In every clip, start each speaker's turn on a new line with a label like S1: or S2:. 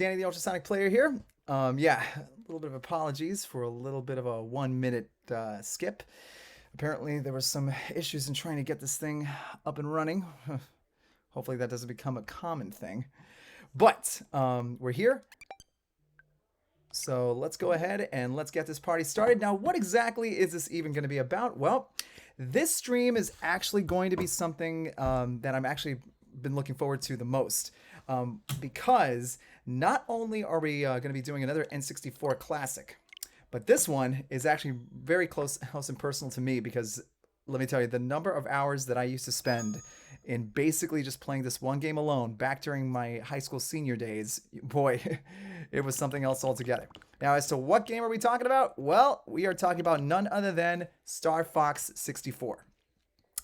S1: Danny the Ultrasonic Player here. Yeah, a little bit of apologies for a little bit of a 1 minute skip. Apparently, there was some issues in trying to get this thing up and running. Hopefully, that doesn't become a common thing. But we're here. So let's go ahead and let's get this party started. Now, what exactly is this even going to be about? Well, this stream is actually going to be something that I'm actually been looking forward to the most. Because not only are we going to be doing another N64 classic, but this one is actually very close and personal to me because let me tell you, the number of hours that I used to spend in basically just playing this one game alone back during my high school senior days, boy, it was something else altogether. Now, as to what game are we talking about? Well, we are talking about none other than Star Fox 64.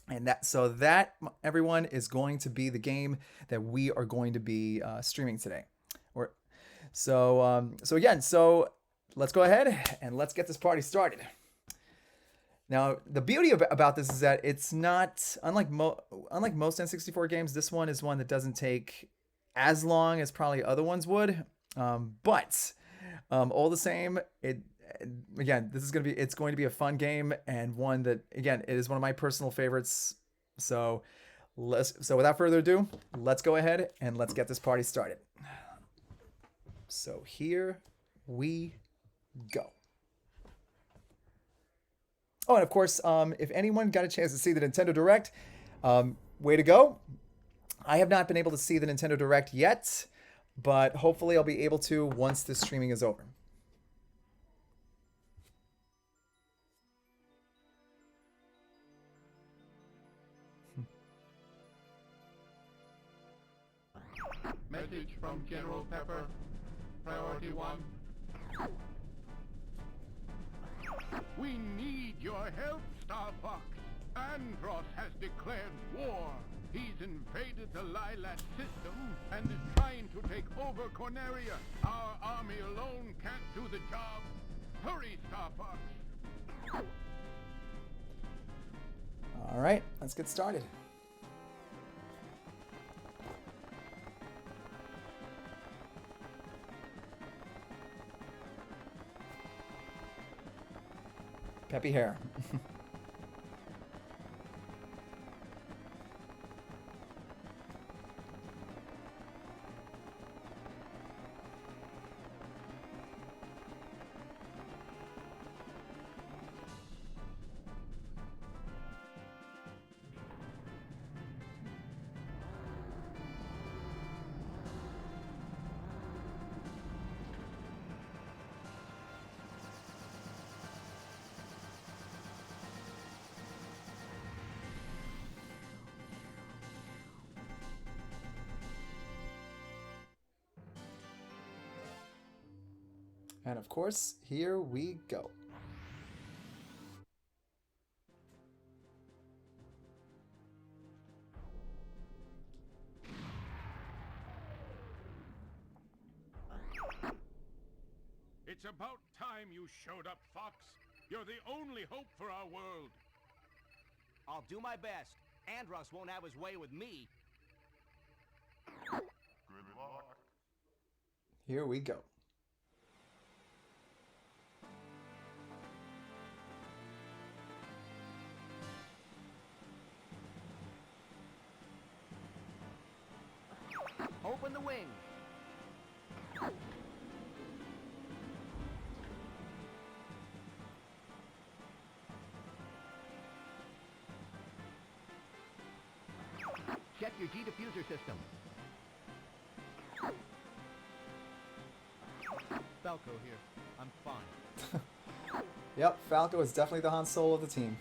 S1: And that everyone is going to be the game that we are going to be streaming today. So let's go ahead and let's get this party started. Now, the beauty about this is that it's not unlike most N64 games. This one is one that doesn't take as long as probably other ones would, but all the same, it's going to be a fun game and one that again it is one of my personal favorites. So without further ado, let's go ahead and let's get this party started. So here we go. Oh, and of course, if anyone got a chance to see the Nintendo Direct, way to go. I have not been able to see the Nintendo Direct yet, but hopefully I'll be able to once this streaming is over.
S2: Message from General Pepper. Priority 1. We need your help, Star Fox. Andros has declared war. He's invaded the Lylat system and is trying to take over Corneria. Our army alone can't do the job. Hurry, Star Fox.
S1: All right, let's get started. Peppy hair. And of course, here we go.
S2: It's about time you showed up, Fox. You're the only hope for our world.
S3: I'll do my best. Andros won't have his way with me.
S2: Good luck.
S1: Here we go.
S3: Open the wing. Check your G-diffuser system. Falco here. I'm fine.
S1: Yep, Falco is definitely the Han Solo of the team.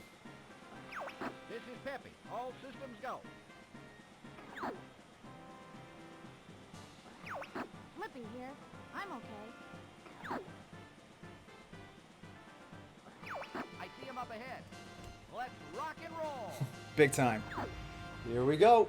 S3: This is Peppy. All systems go.
S4: Flippy here. I'm okay.
S3: I see him up ahead. Let's rock and roll.
S1: Big time. Here we go.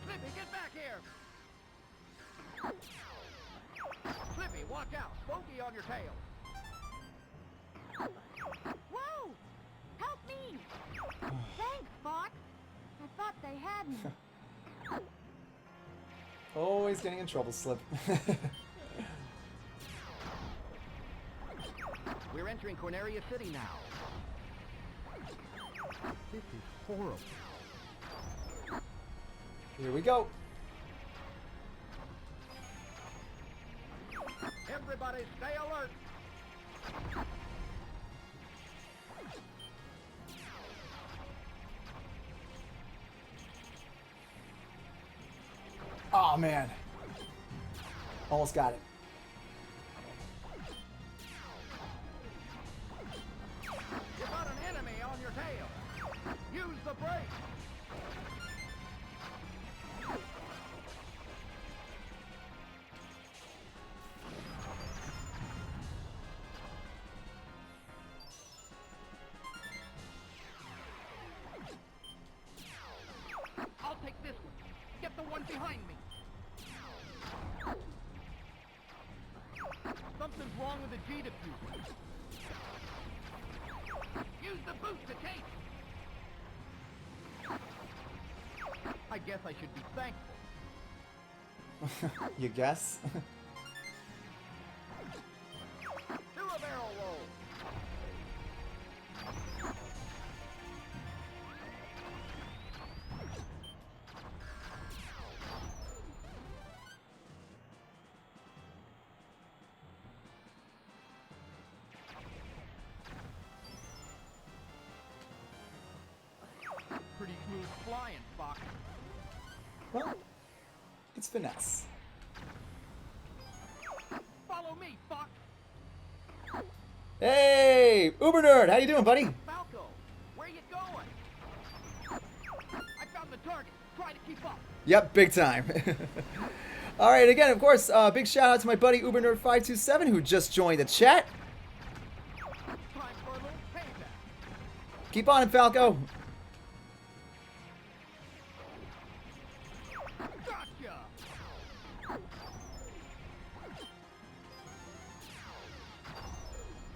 S3: Flippy, get back here.
S2: Watch out! Bogey on your tail!
S4: Whoa! Help me! Thanks, Fox. I thought they had me.
S1: Always getting in trouble, Slip.
S3: We're entering Corneria City now. This is horrible.
S1: Here we go.
S2: Everybody stay alert!
S1: Oh man. Almost got it.
S2: You got an enemy on your tail! Use the brake! I'll take this one. Get the one behind me. Something's wrong with the G diffuser. Use the boost to take. I guess I should be thankful.
S1: You guess?
S2: Do a barrel roll. Pretty smooth flying, Fox.
S1: Well, it's finesse.
S2: Follow me, Fox.
S1: Hey, Uber Nerd, how you doing, buddy?
S2: Falco, where you going? I found the target. Try to keep up.
S1: Yep, big time. All right, again, of course, big shout out to my buddy Uber Nerd 527 who just joined the chat.
S2: Time for a little payback.
S1: Keep on it, Falco.
S2: Gotcha.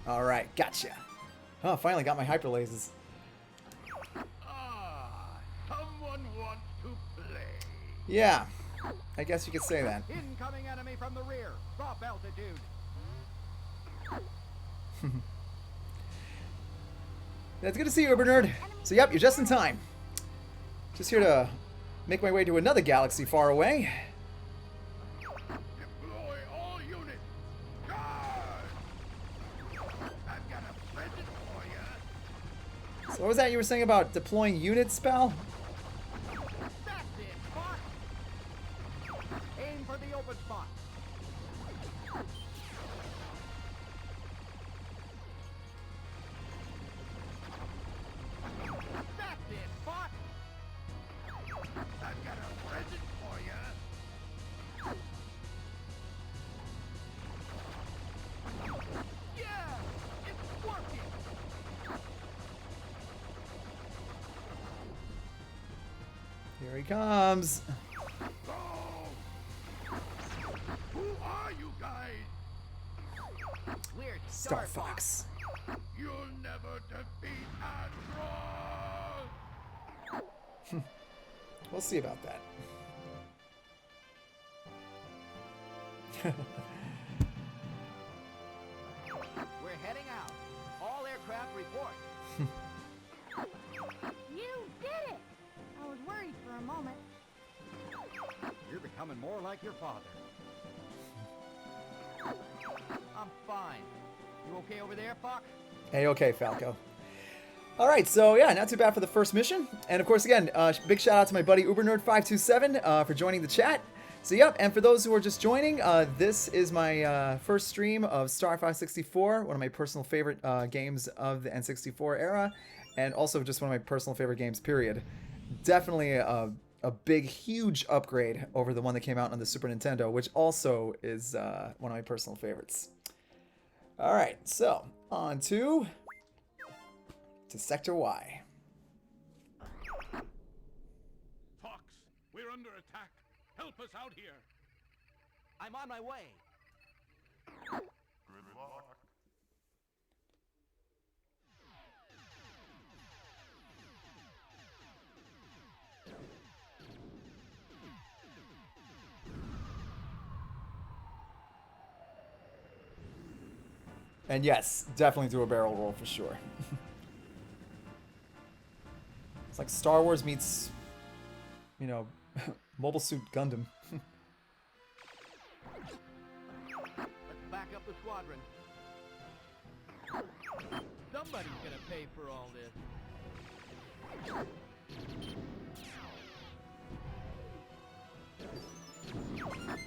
S1: All right, gotcha. Oh, finally got my hyper lasers.
S2: Ah, someone wants to play.
S1: Yeah, I guess you could say that.
S2: Incoming enemy from the rear. Drop altitude.
S1: It's good to see you, Uber Nerd. So, yep, you're just in time. Just here to make my way to another galaxy far away.
S2: Deploy all units. Charge! I've got a present for you.
S1: So, what was that you were saying about deploying units, Spell?
S2: That's it, Fox. Aim for the open spot. That's it, Fox. I've got a present for you. Yeah, it's working.
S1: Here he comes.
S2: Go! Who are you guys?
S3: We're
S1: Star Fox.
S2: You'll never defeat Andross!
S1: We'll see about that.
S3: We're heading out. All aircraft report.
S4: You did it! I was worried for a moment.
S2: You're becoming more like your father.
S3: I'm fine. You okay over there, Fox?
S1: Hey, okay, Falco. All right, so yeah, not too bad for the first mission. And of course, again, big shout out to my buddy UberNerd527 for joining the chat. So yep, and for those who are just joining, this is my first stream of Star Fox 64, one of my personal favorite games of the N64 era, and also just one of my personal favorite games, period. Definitely a big, huge upgrade over the one that came out on the Super Nintendo, which also is one of my personal favorites. All right, so on to Sector Y.
S2: Fox, we're under attack. Help us out here.
S3: I'm on my way.
S2: Good luck.
S1: And yes, definitely do a barrel roll for sure. It's like Star Wars meets, you know, Mobile Suit Gundam.
S3: Let's back up the squadron. Somebody's gonna pay for all this.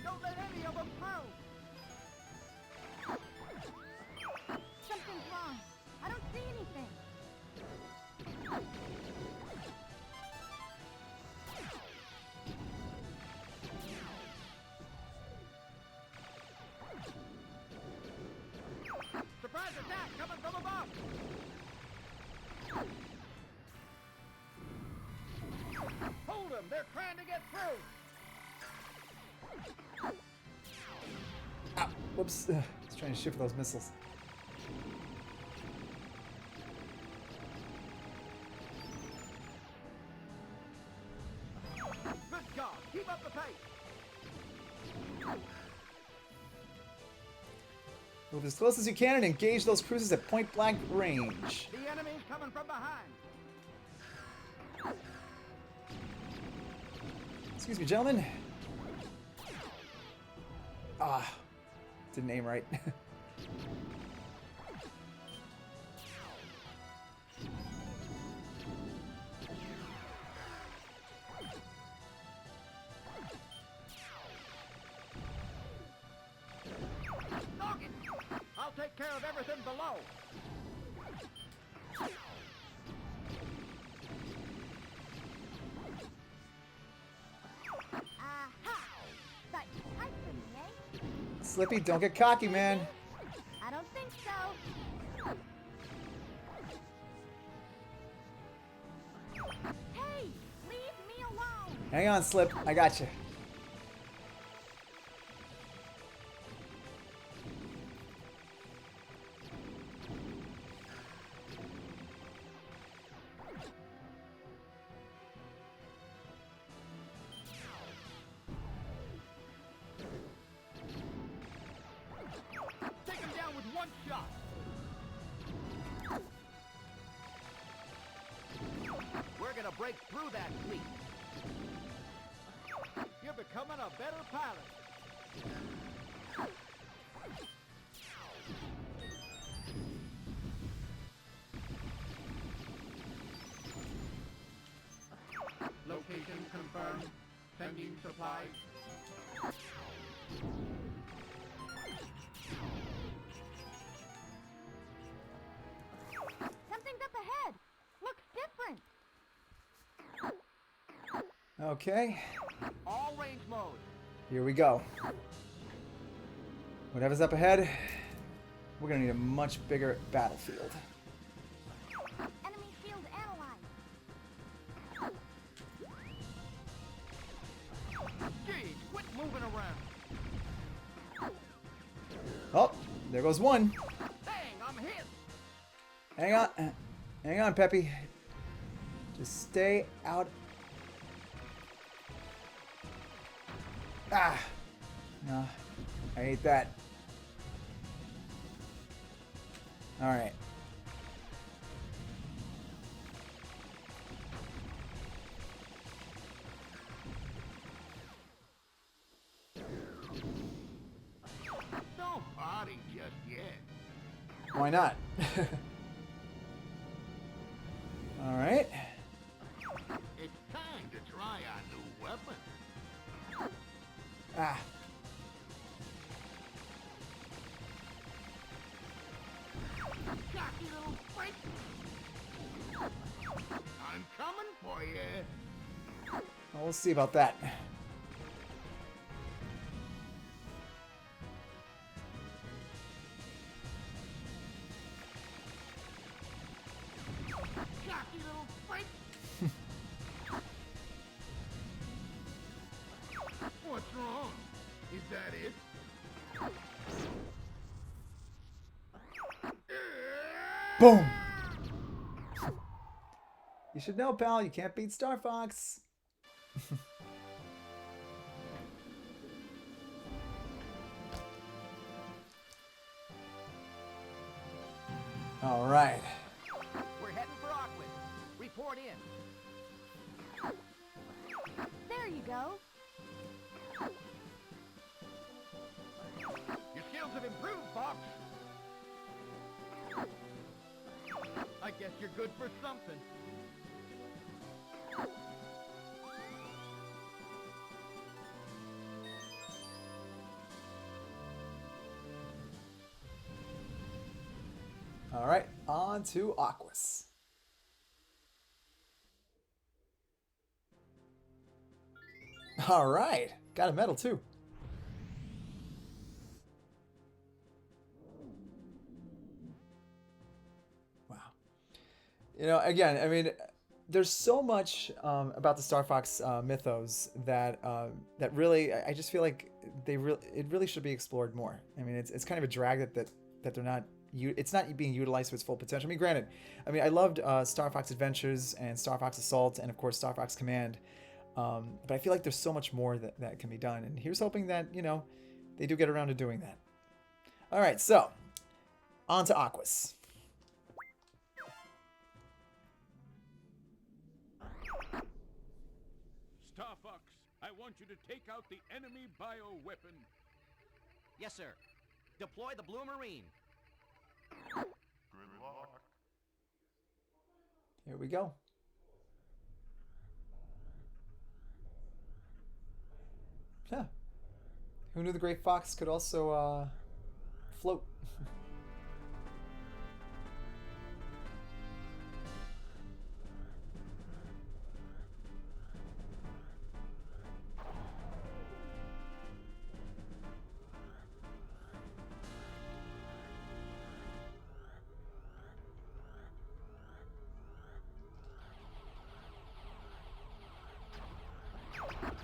S3: Don't let any of them through!
S4: Something's wrong. I don't see anything.
S3: Surprise attack coming from above! Hold them! They're trying to get through!
S1: Ah, whoops. I was trying to shift those missiles.
S3: Good job! Keep up the pace!
S1: Move as close as you can and engage those cruisers at point blank range.
S3: The enemy's coming from behind!
S1: Excuse me, gentlemen. Ah, didn't aim right.
S3: Knock it! I'll take care of everything below!
S4: Aha! Thought you typed for me, eh?
S1: Slippy, don't get cocky, man.
S4: I don't think so. Hey, leave me alone.
S1: Hang on, Slip. I got you.
S3: Take him down with one shot! We're gonna break through that fleet! You're becoming a better pilot!
S2: Location confirmed. Sending supplies.
S4: Something's up ahead. Looks different.
S1: Okay,
S3: All range mode!
S1: here we go. Whatever's up ahead, we're gonna need a much bigger battlefield.
S4: Enemy field analyzed.
S3: Jeez, quit moving around!
S1: Oh, there goes one.
S3: Dang, I'm hit!
S1: Hang on, Peppy. Just stay out. Ah, no, I hate that. All right.
S2: Don't party just yet.
S1: Why not? All right.
S2: It's time to try our new weapon.
S1: Ah.
S2: Cocky little freak. I'm coming for you.
S1: Well, we'll see about that.
S2: Cocky little freak. What's wrong? Is that it?
S1: Boom. You should know, pal. You can't beat Star Fox. All right.
S3: We're heading for Auckland. Report in.
S4: There you go.
S2: Your skills have improved, Fox. I guess you're good for something.
S1: All right, on to Aquas. All right, got a medal too. Wow. You know, again, I mean, there's so much about the Star Fox mythos that that really, I just feel like it really should be explored more. I mean, it's kind of a drag that they're not. It's not being utilized to its full potential. I mean, granted, I loved Star Fox Adventures and Star Fox Assault and of course Star Fox Command, but I feel like there's so much more that can be done. And here's hoping that they do get around to doing that. All right, so on to Aquas.
S2: Star Fox, I want you to take out the enemy bioweapon.
S3: Yes, sir. Deploy the Blue Marine.
S2: Good luck.
S1: Here we go. Huh. Who knew the Great Fox could also float?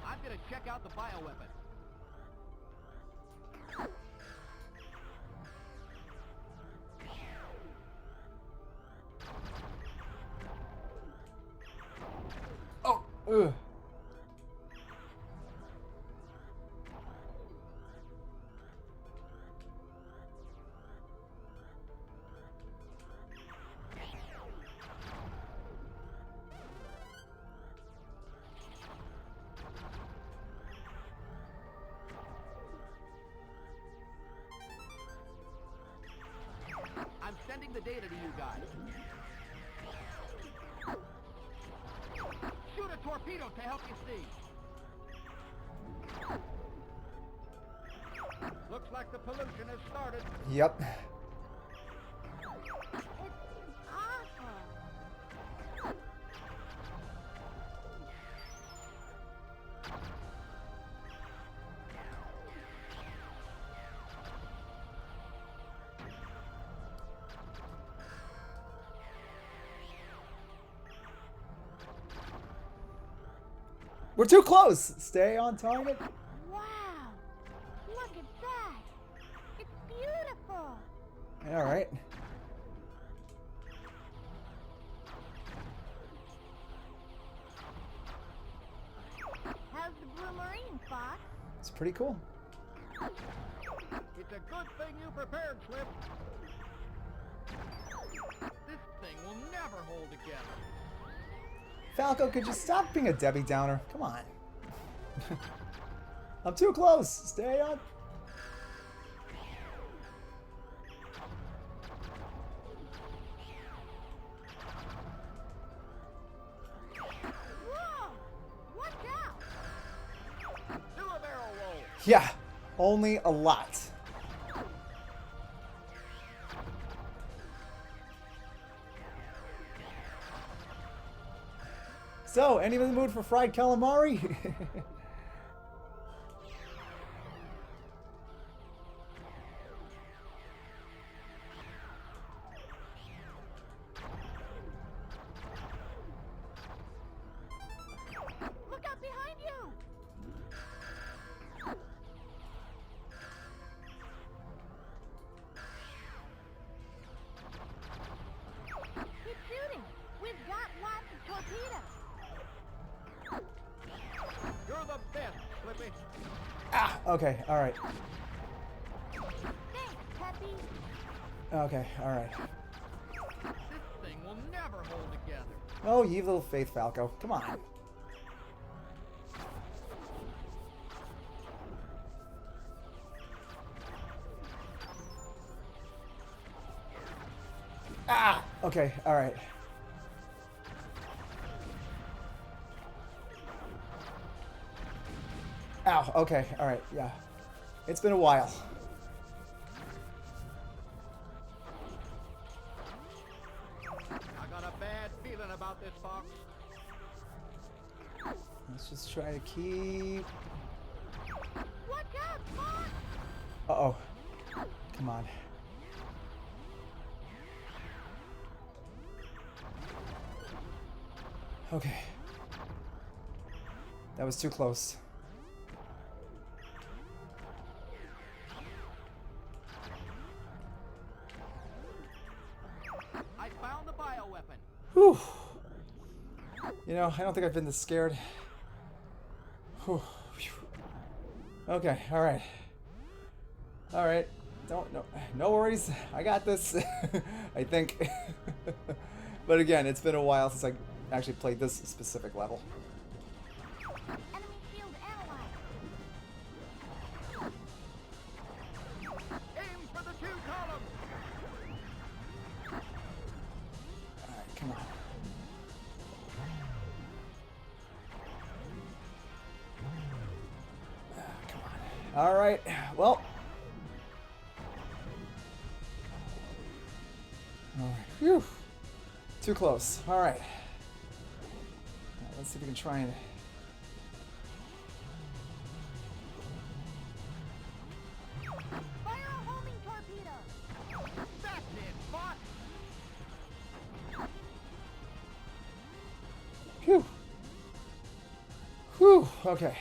S3: I'm gonna check out the bioweapon.
S1: Oh, ugh.
S3: I'm sending the data to you guys. Shoot a torpedo to help you see.
S2: Looks like the pollution has started.
S1: Yep.
S4: It's awful.
S1: We're too close. Stay on target.
S4: Wow. Look at that. It's beautiful.
S1: All right.
S4: How's the Blue Marine, Fox?
S1: It's pretty cool.
S2: It's a good thing you prepared, Slip. This thing will never hold together.
S1: Falco, could you stop being a Debbie Downer? Come on. I'm too close. Stay on.
S4: Whoa! Watch out!
S2: Do a barrel roll.
S1: Yeah, only a lot. So, anyone in the mood for fried calamari?
S4: Look out behind you!
S1: Ah, okay, all right.
S4: Thanks, Peppy.
S1: Okay, all right.
S5: This thing will never hold together.
S1: Oh, you little faith, Falco. Come on. Ah! Okay, alright. Ow, okay, alright, yeah. It's been a while.
S5: I got a bad feeling about this, Fox.
S1: Let's just try to keep...
S4: Watch out, Fox!
S1: Uh-oh. Come on. Okay. That was too close.
S5: I found the bioweapon.
S1: Whew. You know, I don't think I've been this scared. Whew. Okay, alright. Alright. No worries. I got this. I think. But again, it's been a while since I actually played this specific level.
S4: Enemy shield analyzed.
S5: Aim for the 2 columns.
S1: Alright, come on. Come on. Alright, well. Alright, phew. Too close. Alright. Let's see if we can try and...
S4: Fire a homing torpedo.
S5: That's it, Fox.
S1: Phew. Whew, okay.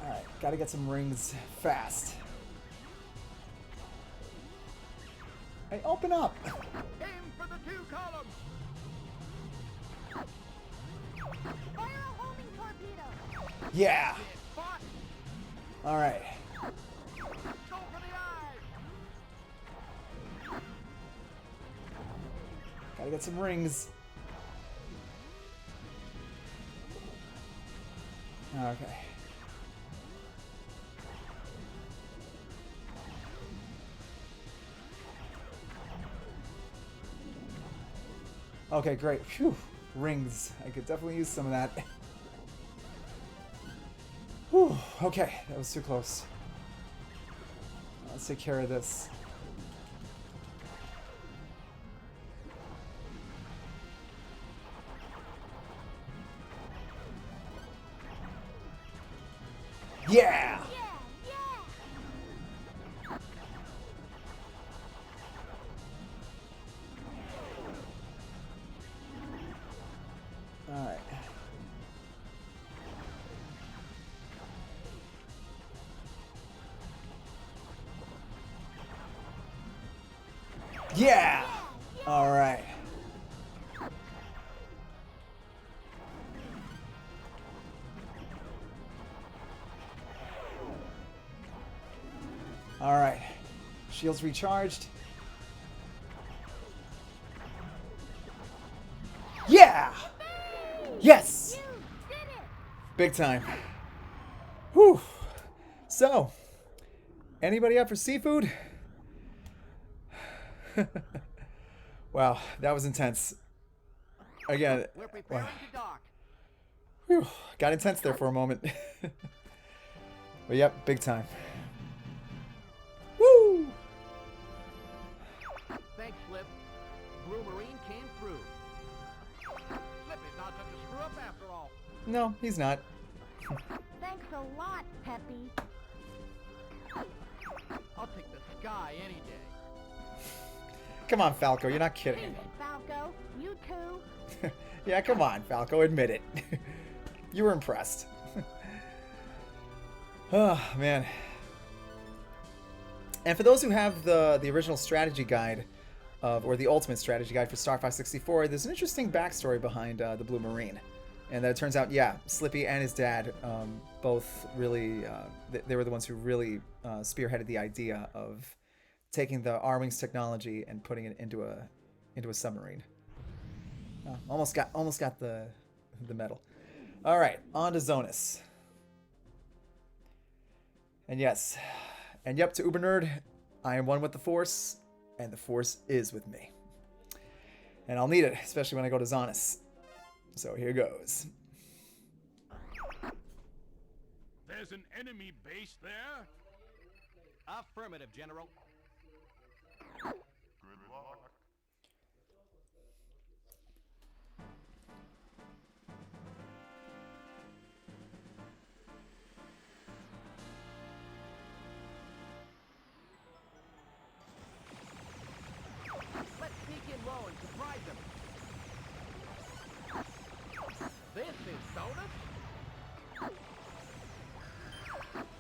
S1: Alright, gotta get some rings fast. Hey, open up!
S5: Aim for the 2 columns.
S4: Fire a homing torpedo.
S1: Yeah!
S5: It, Fox.
S1: Alright.
S5: Go for the eyes.
S1: Gotta get some rings. Okay. Okay, great. Phew. Rings. I could definitely use some of that. Whew. Okay, that was too close. Let's take care of this. Yeah!
S4: Yeah, yeah.
S1: Alright. Yeah! Alright. Alright. Shields recharged. Yeah! Yes!
S4: You did it.
S1: Big time. Whew. So, anybody up for seafood? Wow, that was intense. Again,
S5: We're preparing
S1: wow.
S5: to dock.
S1: Whew, got intense there for a moment. But yep, big time. Woo!
S5: Thanks, Flip. Blue Marine came through. Flip is not such a screw-up after all.
S1: No, he's not.
S4: Thanks a lot, Peppy.
S5: I'll take the sky any day.
S1: Come on, Falco, you're not kidding.
S4: Hey, Falco, you too.
S1: Yeah, come on, Falco, admit it. You were impressed. Oh, man. And for those who have the original strategy guide, or the ultimate strategy guide for Star Fox 64, there's an interesting backstory behind the Blue Marine. And that it turns out, yeah, Slippy and his dad both really, they were the ones who really spearheaded the idea of taking the R-Wings technology and putting it into a submarine. Almost got the medal. All right, on to Zonus. And yes, and yep, to Uber Nerd, I am one with the Force, and the Force is with me. And I'll need it, especially when I go to Zonus. So here goes.
S2: There's an enemy base there?
S3: Affirmative, General.
S2: Good luck.
S5: Let's sneak in low and surprise them. This is Zonus?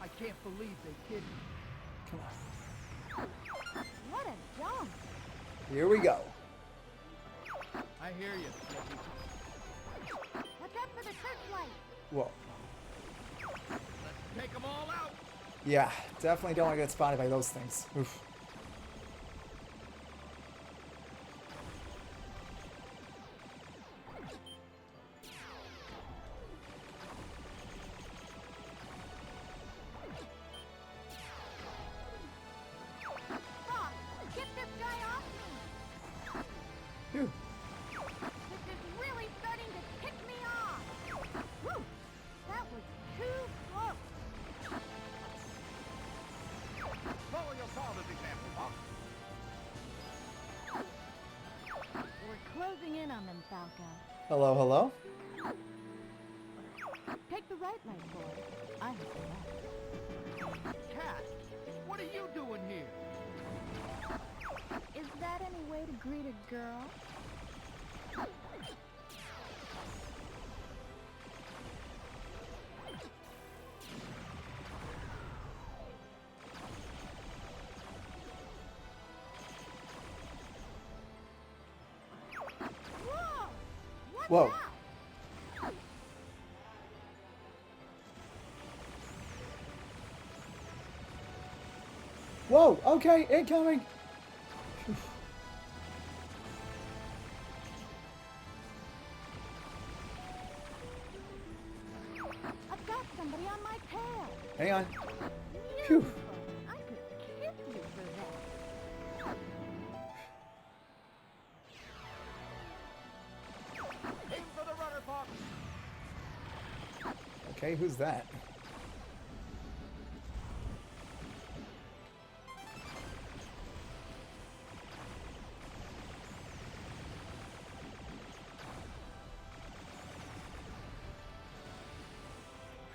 S5: I can't believe they did it.
S1: Come on.
S4: What a jump!
S1: Here we go.
S5: I hear you, Slippy.
S4: Watch out for the searchlight!
S1: Whoa.
S5: Let's take them all out.
S1: Yeah, definitely don't want to get spotted by those things. Oof.
S4: Fox, get this guy off me!
S1: Phew.
S4: This is really starting to tick me off! Whew! That was too close!
S5: Follow your father's example, Fox.
S4: We're closing in on them, Falco.
S1: Hello, hello.
S4: Take the right leg, boy. I have the left.
S5: Cat, what are you doing here?
S4: Is that any way to greet a girl? Whoa! What's
S1: Whoa.
S4: that?
S1: Whoa, okay, incoming.
S4: I've got somebody on my tail!
S1: Hang on. Phew.
S4: Beautiful. I could kiss you for that.
S5: Aim for the rudder, Fox.
S1: Okay, who's that?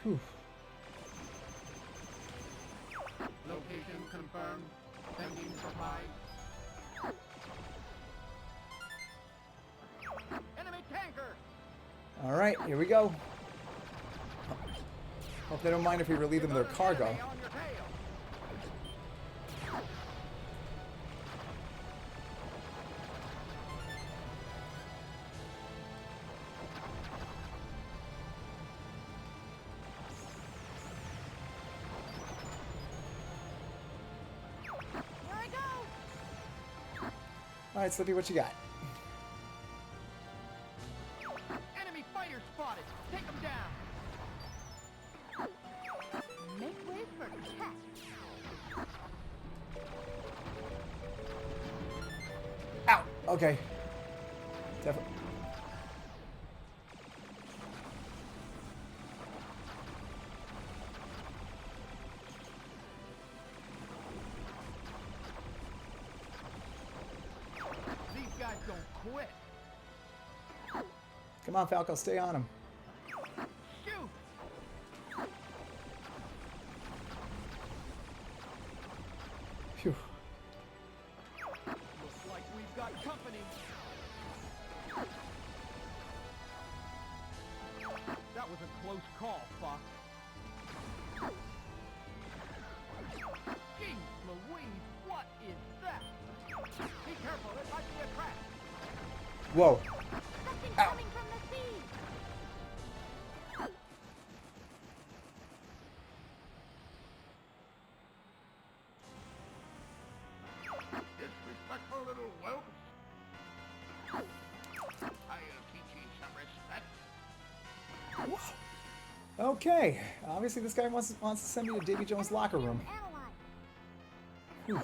S1: Whew.
S2: Location confirmed. Sending supplies.
S5: Enemy tanker.
S1: All right, here we go. Hope they don't mind if we relieve them of their cargo.
S5: Enemy on your tail.
S4: Here I go!
S1: All right, Slippy, what you got?
S5: Enemy fighter spotted. Take them down.
S4: Make way for Cat.
S1: Ow. Okay. Definitely.
S5: These guys don't quit.
S1: Come on, Falco, stay on him.
S5: Shoot.
S1: Phew.
S5: Looks like we've got company. That was a close call, Fox. Careful, it might be a trap.
S1: Whoa.
S4: Something
S1: Ow.
S4: coming from the sea.
S2: Disrespectful little whelps. I'll teach you some respect.
S1: Okay. Obviously, this guy wants to send me to Davy Jones' locker room.
S4: Analyze.
S1: Whew.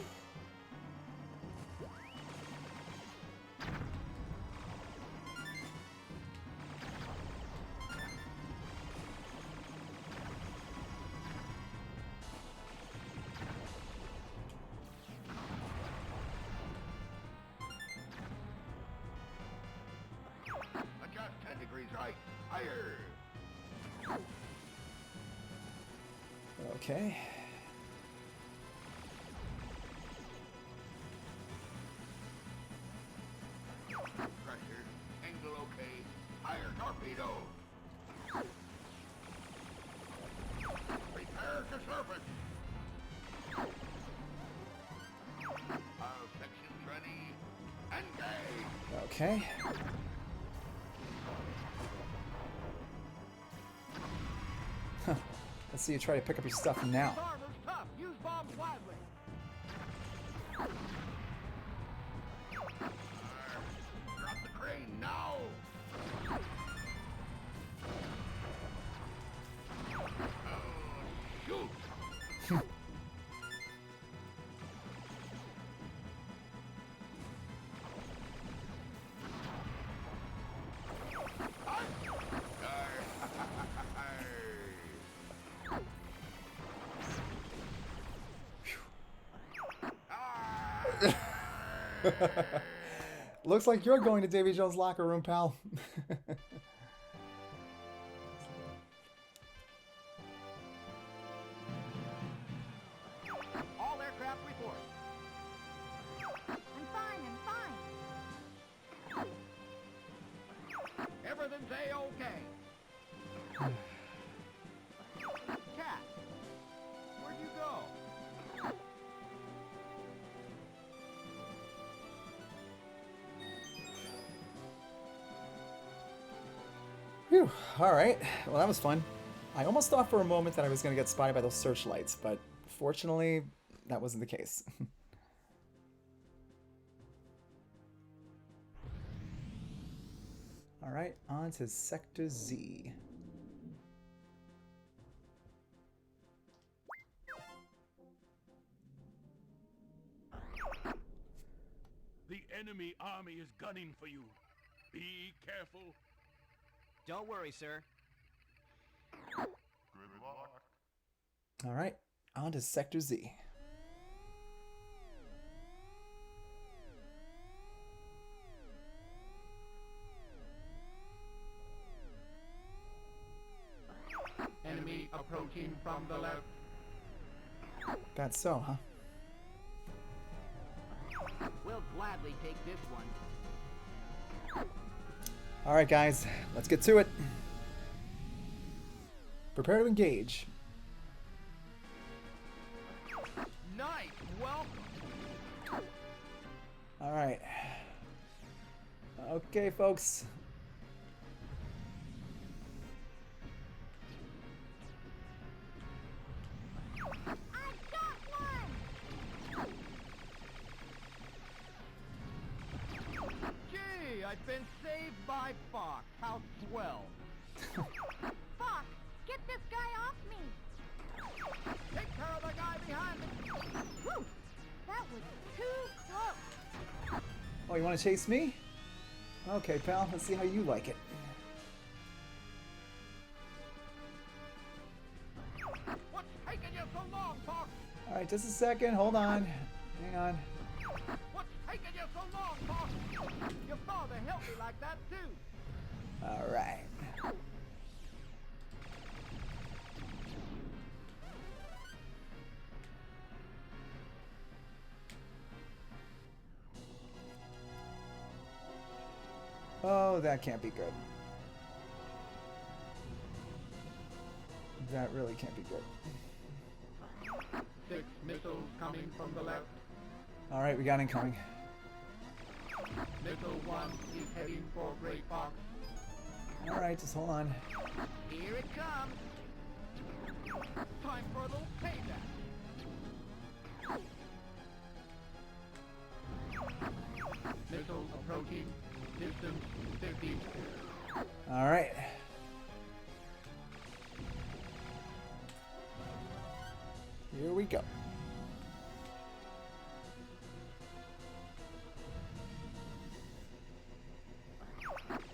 S2: Adjust 10 degrees right. Higher.
S1: Okay.
S2: Pressure. Angle okay. Higher torpedo. Prepare to surface. All sections ready. Engage.
S1: Okay. Huh. Let's see you try to pick up your stuff now.
S5: Armor's tough. Use bombs wisely.
S2: Drop the crane now. Oh, shoot.
S1: Looks like you're going to Davy Jones' locker room, pal.
S5: All aircraft report.
S4: I'm fine, I'm fine.
S5: Everything's A-OK. Cat, where'd you go?
S1: Phew. All right. Well, that was fun. I almost thought for a moment that I was going to get spotted by those searchlights, but fortunately, that wasn't the case. All right, on to Sector Z.
S2: The enemy army is gunning for you. Be careful.
S3: Don't worry, sir.
S2: Good luck.
S1: All right, on to Sector Z.
S2: Enemy approaching from the left.
S1: That's so, huh?
S5: We'll gladly take this one.
S1: All right, guys, let's get to it. Prepare to engage.
S5: Nice. Welcome.
S1: All right. Okay, folks.
S4: I got one!
S5: Gee, I've been saved by Fox. How swell.
S4: Fox, get this guy off me!
S5: Take care of the guy behind me.
S4: Whew! That was too close!
S1: Oh, you want to chase me? Okay, pal. Let's see how you like it.
S5: What's taking you so long, Fox?
S1: All right, just a second. Hold on. Hang on.
S5: What's taking you so long, Fox? Your father helped me like that, too.
S1: All right. Oh, that can't be good. That really can't be good.
S2: 6 missiles coming from the left.
S1: All right, we got incoming.
S2: Missile 1 is heading for Gray Fox.
S1: All right, just hold on.
S5: Here it comes. Time for a little payback.
S2: Missile approaching. Distance 50.
S1: All right. Here we go.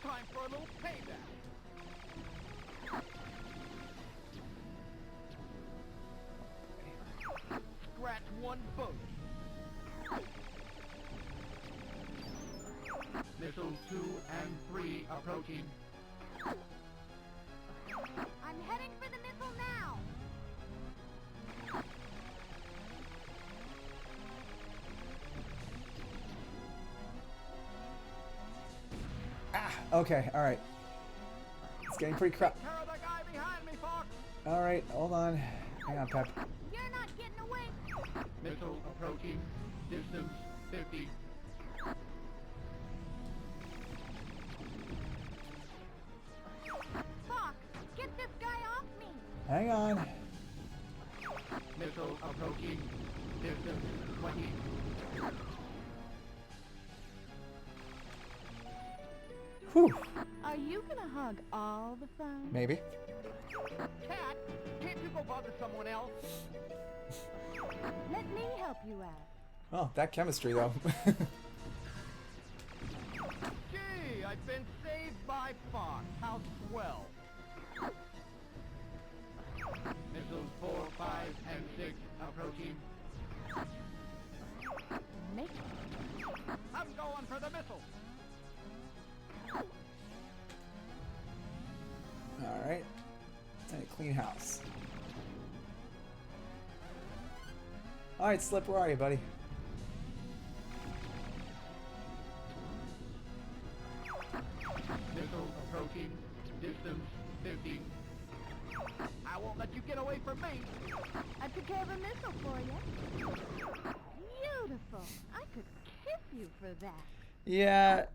S5: Time for a little payback. Scratch one boat.
S2: Missile 2 and 3 approaching.
S4: I'm heading for the missile now.
S1: Ah, okay, all right. It's getting pretty crap.
S5: Care of the guy behind me, Fox.
S1: All right, hold on. Hang on, Pep.
S4: You're not getting away.
S2: Missile approaching. Distance 50.
S4: Fox, get this guy off me.
S1: Hang on.
S2: Missile approaching. Distance 20.
S1: Whew.
S4: Are you gonna hug all the fun?
S1: Maybe.
S5: Cat, can't you go bother someone else?
S4: Let me help you out.
S1: Oh, that chemistry though.
S5: Gee, I've been saved by Fox. How swell.
S2: Missiles 4, 5, and 6 approaching.
S4: Make
S5: I'm going for the missile.
S1: All right. And a clean house. All right, Slip, where are you, buddy?
S2: Missile approaching. Distance 50.
S5: I won't let you get away from me.
S4: I took care of a missile for you. Beautiful. I could kiss you for that.
S1: Yeah,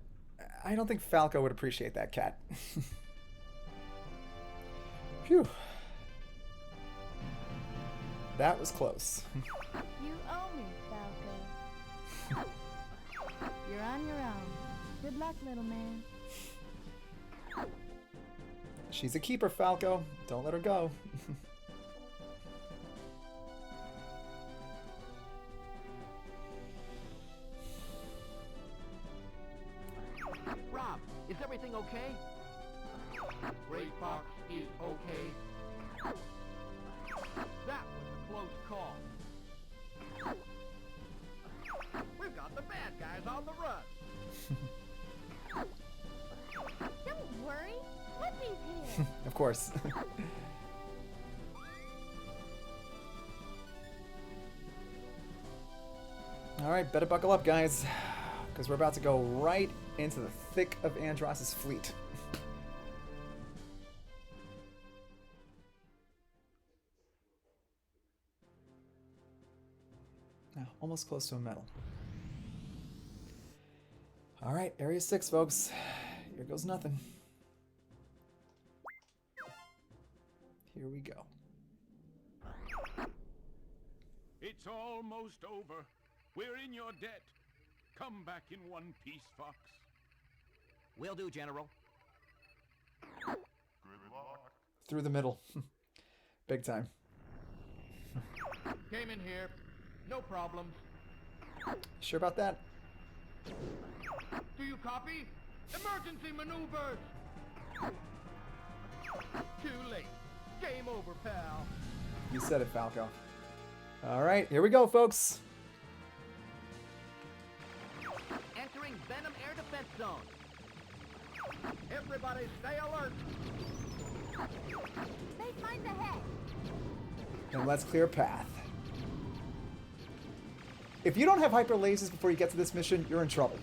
S1: I don't think Falco would appreciate that, Cat. Phew. That was close.
S4: You owe me, Falco. You're on your own. Good luck, little man.
S1: She's a keeper, Falco. Don't let her go.
S5: Rob, is everything okay?
S2: Gray Fox is okay.
S5: That was a close call. We've got the bad guys on the run.
S4: Don't worry. Flippy's here.
S1: Of course. All right, better buckle up, guys, because we're about to go right into the thick of Andross's fleet. Now, almost close to a medal. All right, Area 6, folks. Here goes nothing. Here we go.
S2: It's almost over. We're in your debt. Come back in one piece, Fox.
S3: Will do, General.
S1: Through the middle. Big time.
S5: Came in here. No problems.
S1: Sure about that?
S5: Do you copy? Emergency maneuvers! Too late. Game over, pal.
S1: You said it, Falco. All right, here we go, folks.
S5: Entering Venom Air Defense Zone. Everybody stay alert.
S4: They find the head.
S1: And let's clear a path. If you don't have hyper lasers before you get to this mission, you're in trouble.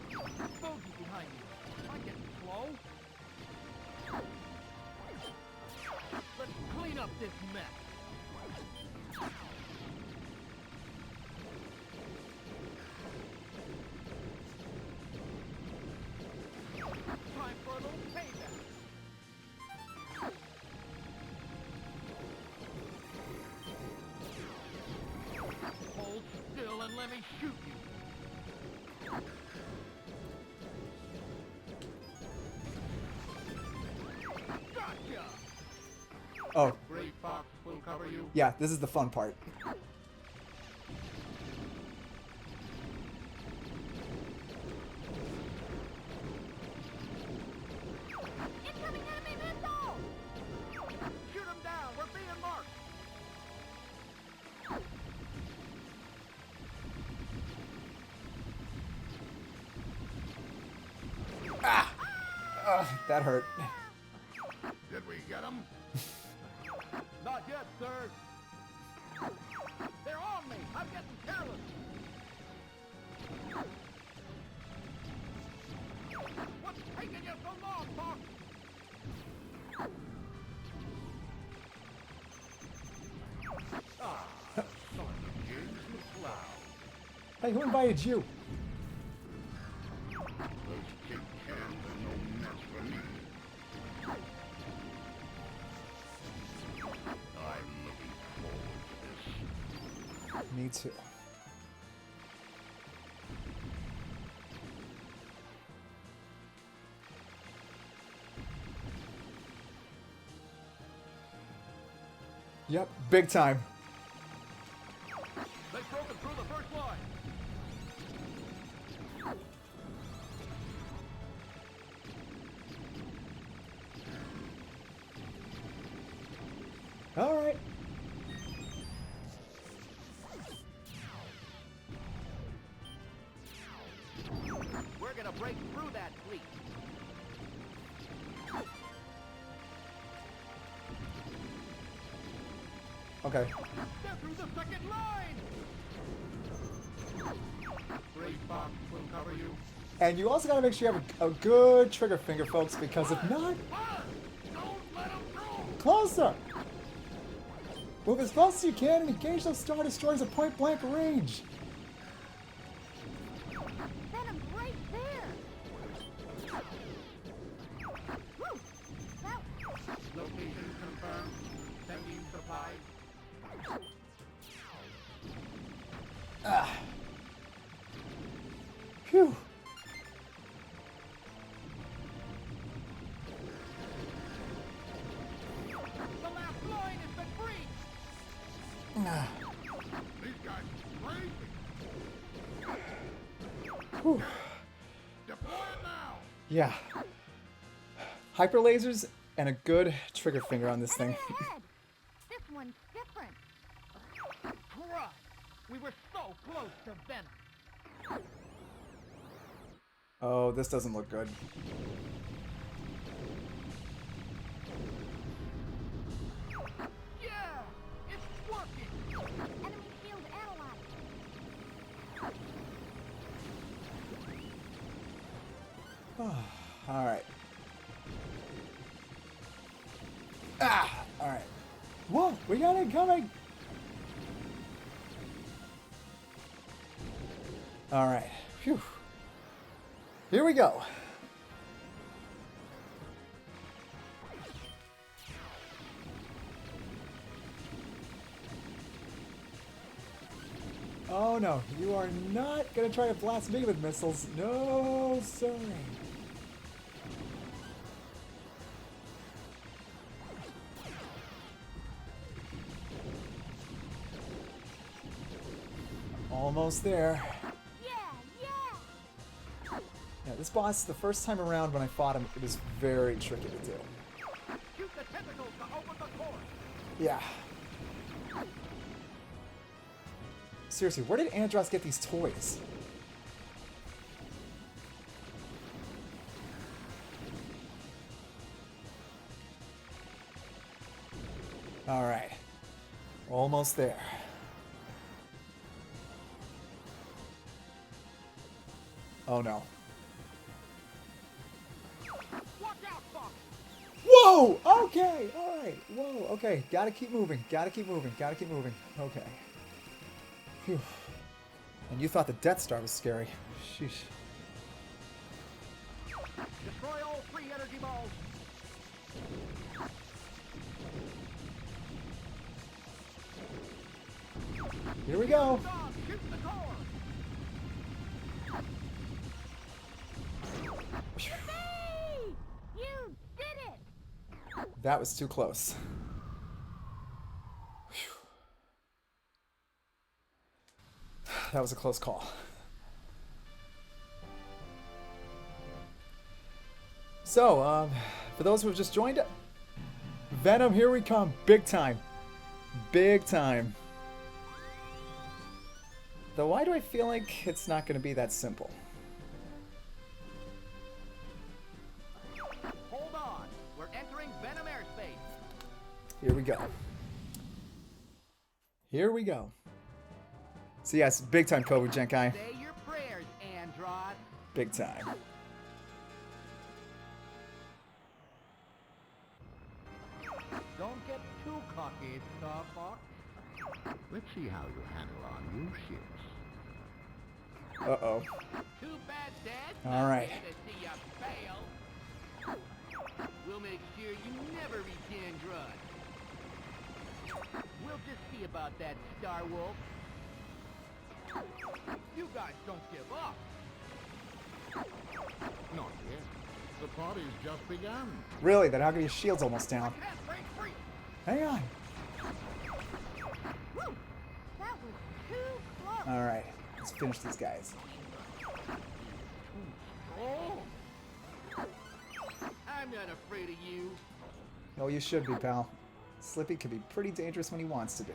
S5: Bogey behind me. Am I getting slow? Let's clean up this mess.
S2: enemy shoot you. Gotcha!
S1: Oh,
S2: Gray Fox will cover you.
S1: yeah, this is the fun part.
S4: Incoming enemy missile!
S5: Shoot him down. We're being marked.
S1: That hurt.
S2: Did we get him?
S5: Not yet, sir. They're on me. I'm getting careless. What's taking you so long, Fox?
S1: Hey, who invited you?
S2: Those kid cans are no match for me. I'm looking forward to this.
S1: Me too. Yep, big time.
S5: They've broken through the first line.
S1: All right.
S3: We're gonna break through that fleet.
S1: Okay.
S5: They're through the second line.
S2: Gray Fox will cover you.
S1: And you also got to make sure you have a good trigger finger, folks, because if not,
S2: Fire! Don't let him through!
S1: closer. Move as close as you can and engage those Star Destroyers at point blank range.
S4: Venom's right there! Whew! That
S2: Location confirmed. Sending supplies.
S1: Phew.
S5: The last line has been breached.
S2: These guys are crazy.
S1: Whew.
S2: Deploy it now.
S1: Yeah. Hyper lasers and a good trigger finger on this thing.
S4: enemy ahead! This one's different.
S5: Crud. We were so close to Venom.
S1: Oh, this doesn't look good.
S5: Yeah, it's working.
S4: Enemy shield analyzed.
S1: All right. Ah! All right. Whoa, we got it coming. All right. Phew. Here we go. Oh no, you are not gonna try to blast me with missiles. No, sorry. Almost there.
S4: Yeah, yeah!
S1: Yeah, this boss, the first time around when I fought him, it was very tricky to do.
S5: Shoot the tentacles to open the core.
S1: Yeah. Seriously, where did Andros get these toys? All right. Almost there. Oh no.
S5: Watch out, Fox.
S1: Whoa! Okay, alright. Whoa, okay. Gotta keep moving. Gotta keep moving. Gotta keep moving. Okay. Phew. And you thought the Death Star was scary. Sheesh.
S5: Destroy all 3 energy balls.
S1: Here we go.
S5: Dog, shoot the core.
S1: That was too close. Whew. That was a close call. So, for those who have just joined, Venom, here we come. Big time. Big time. Though, why do I feel like it's not going to be that simple?
S5: Hold on. We're entering Venom airspace.
S1: Here we go. Here we go. So yes, big time Kobu Genkai.
S5: Say your prayers, Andros.
S1: Big time.
S5: Don't get too cocky, Star Fox.
S2: Let's see how you handle our new ships.
S1: Uh-oh.
S5: Too bad, Dad.
S1: All right.
S5: To see you fail. We'll make sure you never reach Andros. We'll just see about that, Star Wolf. You guys don't give up.
S2: Not yet. The party's just begun.
S1: Really? Then how come your shield's almost down?
S5: Can't break free.
S1: Hang on.
S4: Whew! That was too close.
S1: All right. Let's finish these guys.
S5: Oh. I'm not afraid of you.
S1: Oh, you should be, pal. Slippy can be pretty dangerous when he wants to be.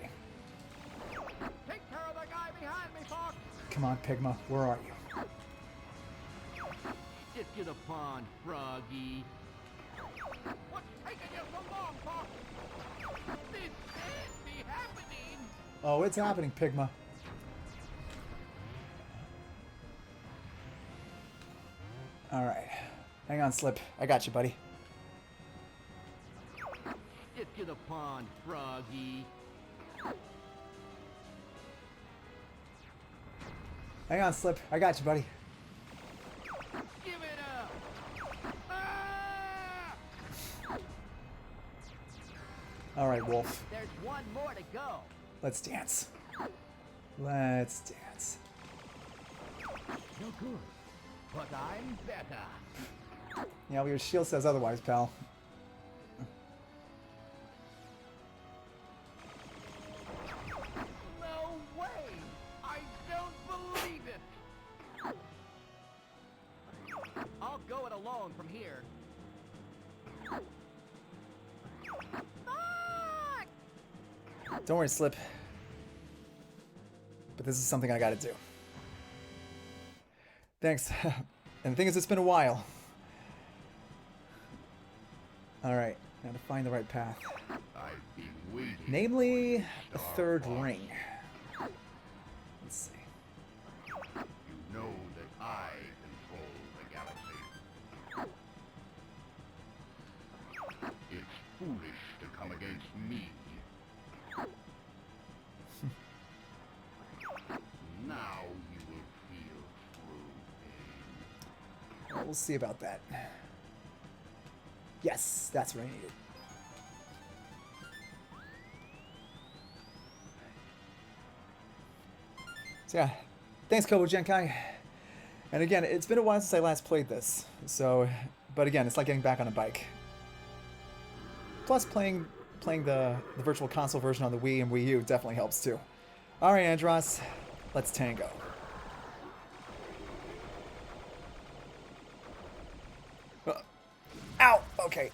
S5: Take care of the guy behind me, Fox.
S1: Come on, Pigma. Where are you?
S5: Get to the pond, Froggy. What's taking you so long, Fox? This can't be happening.
S1: Oh, it's happening, Pigma. All right. Hang on, Slip. I got you, buddy.
S5: Get to the pond, Froggy.
S1: Hang on, Slip. I got you, buddy.
S5: Give it up. Ah!
S1: All right, Wolf.
S5: There's one more to go.
S1: Let's dance. Let's dance.
S5: You're good, but I'm better.
S1: Yeah, well, your shield says otherwise, pal.
S5: No way! I don't believe it! I'll go it alone from here.
S4: Fuck!
S1: Don't worry, Slip. But this is something I gotta do. Thanks. And the thing is, it's been a while. Alright, now to find the right path.
S2: I've been waiting.
S1: Namely, a
S2: Star
S1: third
S2: Fox.
S1: ring. Let's see.
S2: You know that I control the galaxy. It's foolish to come against me. Now you will feel true pain.
S1: Well, we'll see about that. Yes, that's what I needed. So yeah, thanks Kobo Genkai. And again, it's been a while since I last played this. So, but again, it's like getting back on a bike. Plus playing the virtual console version on the Wii and Wii U definitely helps too. Alright, Andros, let's tango. Ow! Okay.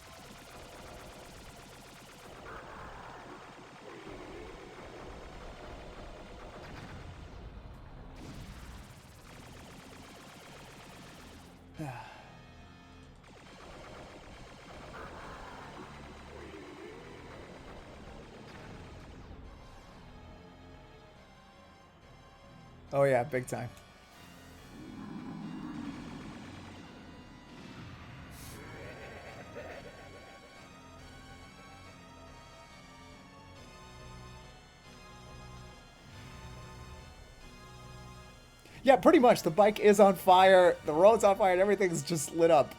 S1: Oh yeah, big time. Yeah, pretty much. The bike is on fire, the road's on fire, and everything's just lit up.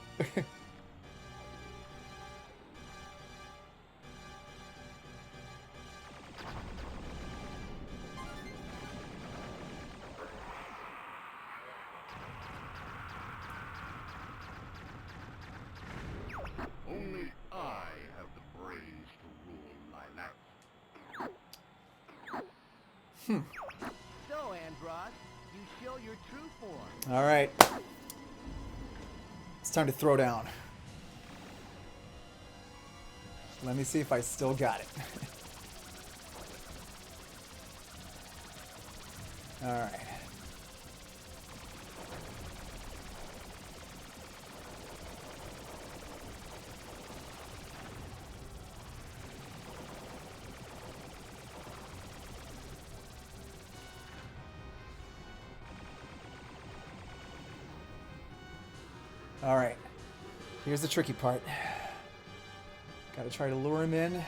S2: Only I have the
S3: So, Andros, you show your true form.
S1: All right. It's time to throw down. Let me see if I still got it. All right. All right. Here's the tricky part. Got to try to lure him in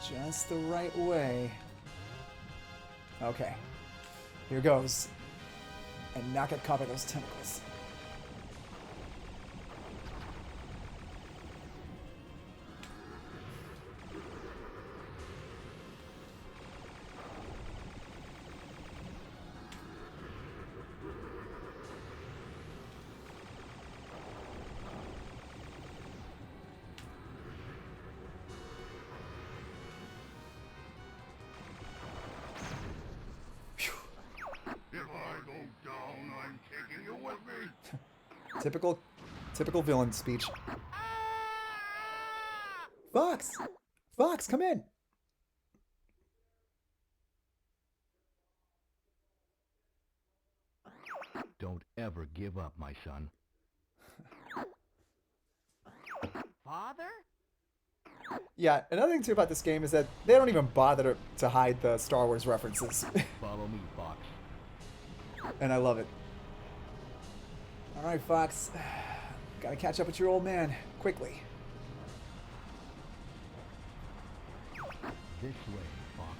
S1: just the right way. Okay. Here goes. And not get caught by those tentacles.
S2: If I go down, I'm taking you with me.
S1: Typical villain speech. Fox! Fox, come in!
S2: Don't ever give up, my son.
S3: Father?
S1: Yeah, another thing too about this game is that they don't even bother to hide the Star Wars references.
S2: Follow me, Fox.
S1: And I love it. Alright, Fox. Gotta catch up with your old man. Quickly.
S2: This way, Fox.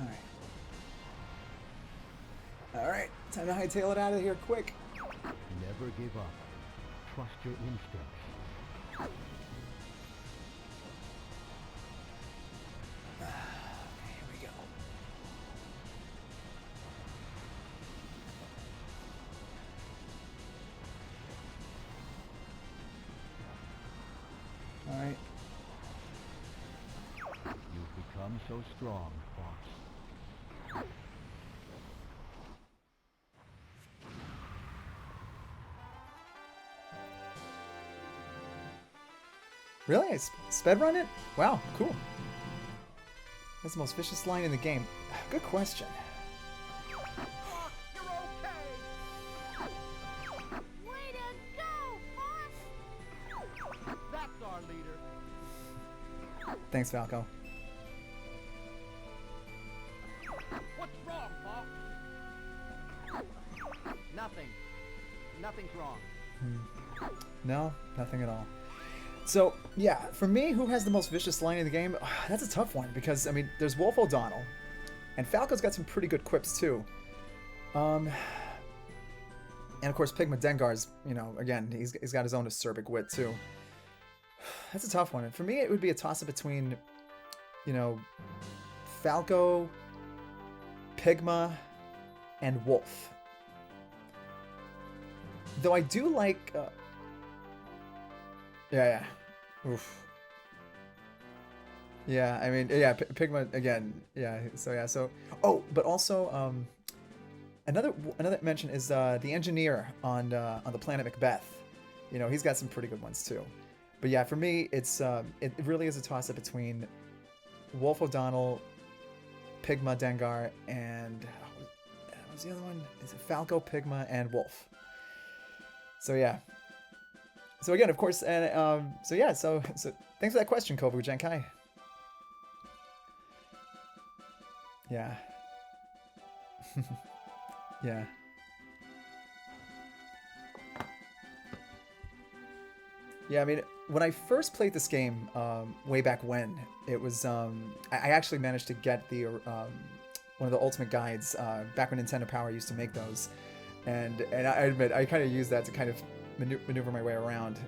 S1: Alright. Alright, time to hightail it out of here quick.
S2: Never give up. Trust your instincts.
S1: Here we go. Alright.
S2: You've become so strong, Fox.
S1: Really? I sped run it? Wow, cool. That's the most vicious line in the game. Good question.
S3: Fox, you're okay!
S4: Way to go, Fox!
S3: That's our leader.
S1: Thanks, Falco.
S3: What's wrong, Fox? Nothing. Nothing's wrong.
S1: No, nothing at all. So, yeah, for me, who has the most vicious line in the game? That's a tough one because, I mean, there's Wolf O'Donnell, and Falco's got some pretty good quips, too. And, of course, Pigma Dengar's, you know, again, he's got his own acerbic wit, too. That's a tough one. And for me, it would be a toss-up between, you know, Falco, Pigma, and Wolf. Though I do like... Yeah. Oof. Yeah, I mean, yeah, Pigma again. Yeah, so yeah, so. Oh, but also, another mention is the engineer on the planet Macbeth. You know, he's got some pretty good ones too. But yeah, for me, it's it really is a toss up between Wolf O'Donnell, Pigma Dengar, and what was the other one? Is it Falco, Pigma, and Wolf? So yeah. So again, of course, and so yeah, so thanks for that question, Kovu Genkai. Yeah. Yeah. Yeah, I mean, when I first played this game, way back when, it was, I actually managed to get the, one of the Ultimate Guides, back when Nintendo Power used to make those. And I admit, I kind of used that to kind of maneuver my way around.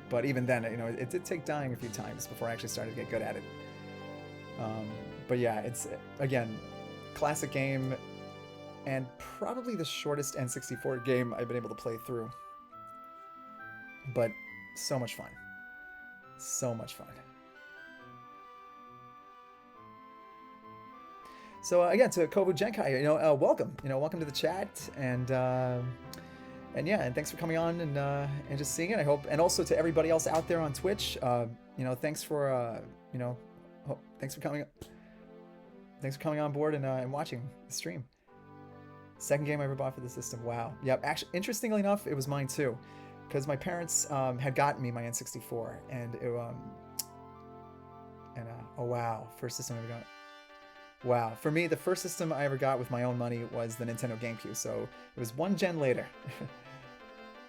S1: But even then, you know, it did take dying a few times before I actually started to get good at it. But yeah, it's, again, classic game, and probably the shortest N64 game I've been able to play through. but so much fun. So much fun. So again, to Kovu Genkai, welcome. Welcome to the chat, and yeah, and thanks for coming on and just seeing it. I hope, and also to everybody else out there on Twitch, thanks for thanks for coming. Thanks for coming on board and watching the stream. Second game I ever bought for the system. Wow. Yep. Actually, interestingly enough, it was mine too, because my parents had gotten me my N64, and oh wow, first system I ever got. Wow. For me, the first system I ever got with my own money was the Nintendo GameCube, so it was one gen later.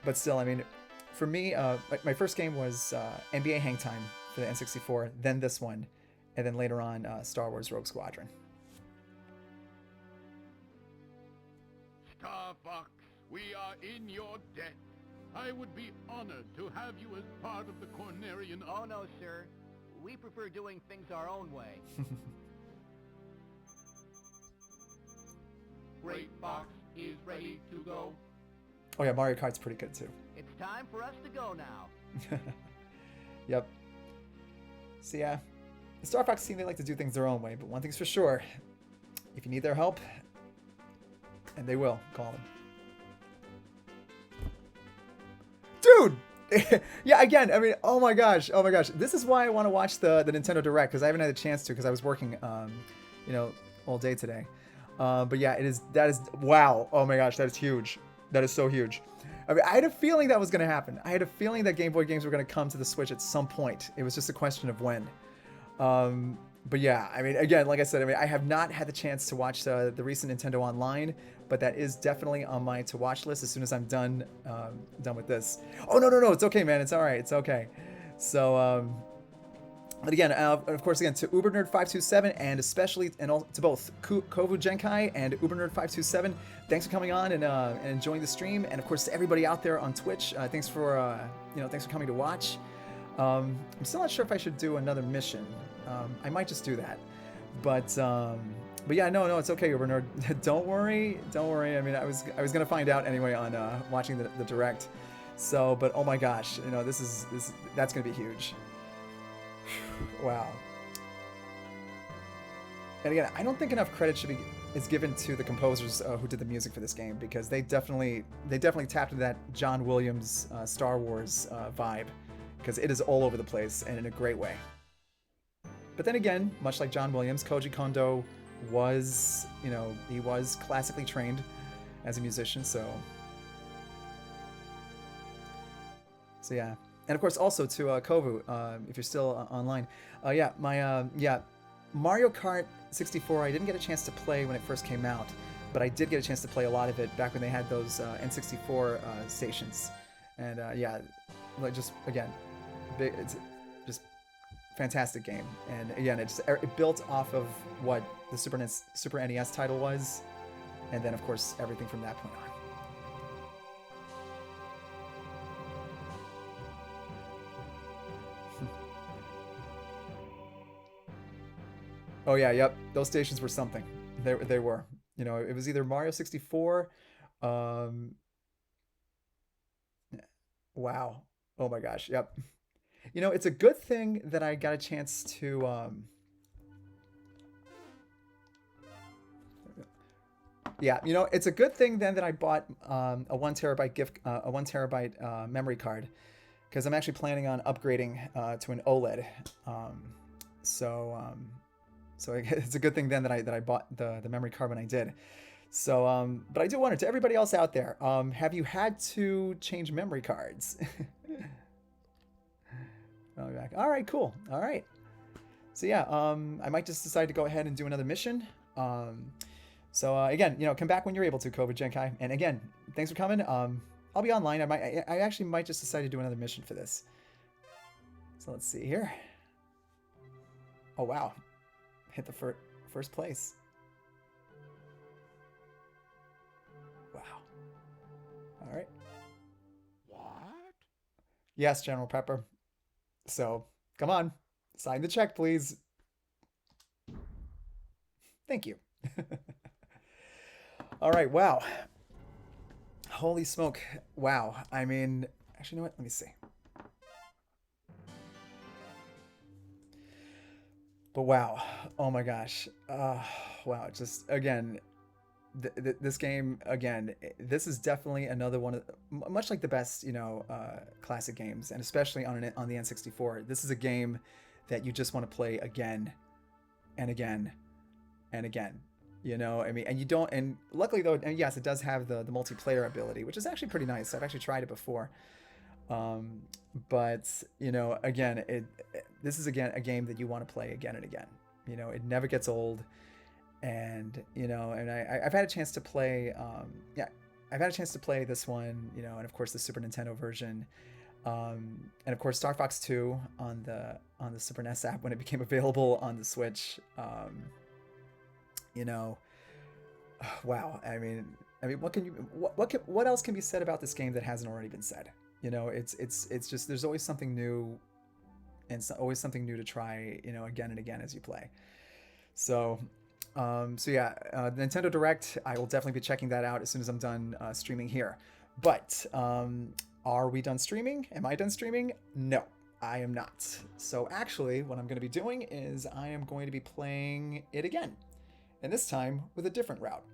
S1: But still, I mean, for me, my first game was NBA Hang Time for the N64, then this one, and then later on Star Wars Rogue Squadron.
S2: Star Fox, we are in your debt. I would be honored to have you as part of the Cornerian...
S3: Oh, no, sir. We prefer doing things our own way.
S2: Great Fox is ready to go.
S1: Oh yeah, Mario Kart's pretty good too.
S3: It's time for us to go now.
S1: Yep. So yeah, the Star Fox team, they like to do things their own way, but one thing's for sure, if you need their help, and they will, call them. Dude! Yeah, again, I mean, oh my gosh, this is why I want to watch the Nintendo Direct, because I haven't had a chance to, because I was working, all day today. But yeah, that is, wow, oh my gosh, that is huge. That is so huge. I mean, I had a feeling that was going to happen. I had a feeling that Game Boy games were going to come to the Switch at some point. It was just a question of when. But yeah, I mean, again, like I said, I mean, I have not had the chance to watch the recent Nintendo Online, but that is definitely on my to-watch list as soon as I'm done with this. Oh, no, it's okay, man. It's all right. It's okay. So, but again, of course, again, to UberNerd527 and especially to both Kovu Genkai and UberNerd527, thanks for coming on and enjoying the stream. And of course, to everybody out there on Twitch, thanks for coming to watch. I'm still not sure if I should do another mission. I might just do that. But yeah, no, it's okay, UberNerd. Don't worry. I mean, I was gonna find out anyway on watching the direct. So, but oh my gosh, that's gonna be huge. Wow. And again, I don't think enough credit is given to the composers who did the music for this game, because they definitely tapped into that John Williams Star Wars vibe, because it is all over the place and in a great way. But then again, much like John Williams, Koji Kondo was, he was classically trained as a musician, so yeah. And of course, also to Kovu, if you're still online. Mario Kart 64, I didn't get a chance to play when it first came out, but I did get a chance to play a lot of it back when they had those N64 stations. And like just, again, it's just fantastic game. And again, it built off of what the Super NES title was, and then of course everything from that point on. Oh yeah, yep. Those stations were something. They were. It was either Mario 64. Wow. Oh my gosh. Yep. It's a good thing that I got a chance to. Yeah. It's a good thing then that I bought a 1 terabyte memory card, because I'm actually planning on upgrading to an OLED. So it's a good thing then that I bought the memory card when I did. So, but I do wonder, to everybody else out there, have you had to change memory cards? I'll be back. All right, cool. All right. So yeah, I might just decide to go ahead and do another mission. So again, come back when you're able to, Kovu Genkai. And again, thanks for coming. I'll be online. I actually might just decide to do another mission for this. So let's see here. Oh wow. Hit the first place. Wow. All right.
S2: What?
S1: Yes, General Pepper. So, come on. Sign the check, please. Thank you. All right, wow. Holy smoke. Wow. I mean, Actually, you know what? Let me see. But wow, oh my gosh, wow! Just again, this game again. This is definitely another one of, much like the best, classic games, and especially on the N64. This is a game that you just want to play again and again and again. I mean, and you don't. And luckily though, and yes, it does have the multiplayer ability, which is actually pretty nice. I've actually tried it before. But again, this is again a game that you want to play again and again. It never gets old, and and I've had a chance to play. I've had a chance to play this one. And of course the Super Nintendo version, and of course Star Fox 2 on the Super NES app when it became available on the Switch. Wow. I mean, what else can be said about this game that hasn't already been said? It's just there's always something new, and always something new to try, again and again as you play. So yeah, Nintendo Direct, I will definitely be checking that out as soon as I'm done streaming here. But are we done streaming? Am I done streaming? No, I am not. So actually, what I'm going to be doing is I am going to be playing it again, and this time with a different route.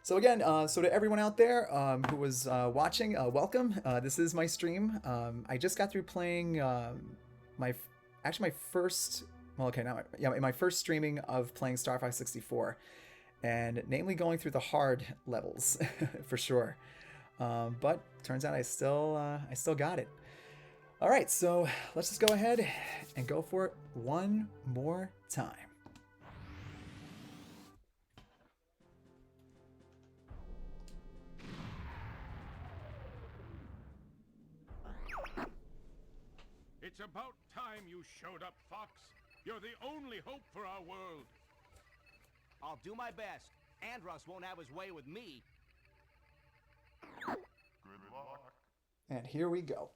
S1: So again, so to everyone out there who was watching, welcome. This is my stream. I just got through playing my first, well, okay, now, yeah, my first streaming of playing Star Fox 64, and namely going through the hard levels for sure. But turns out I still got it. All right, so let's just go ahead and go for it one more time.
S2: It's about time you showed up, Fox. You're the only hope for our world.
S3: I'll do my best. Andros won't have his way with me.
S2: Good luck.
S1: And here we go.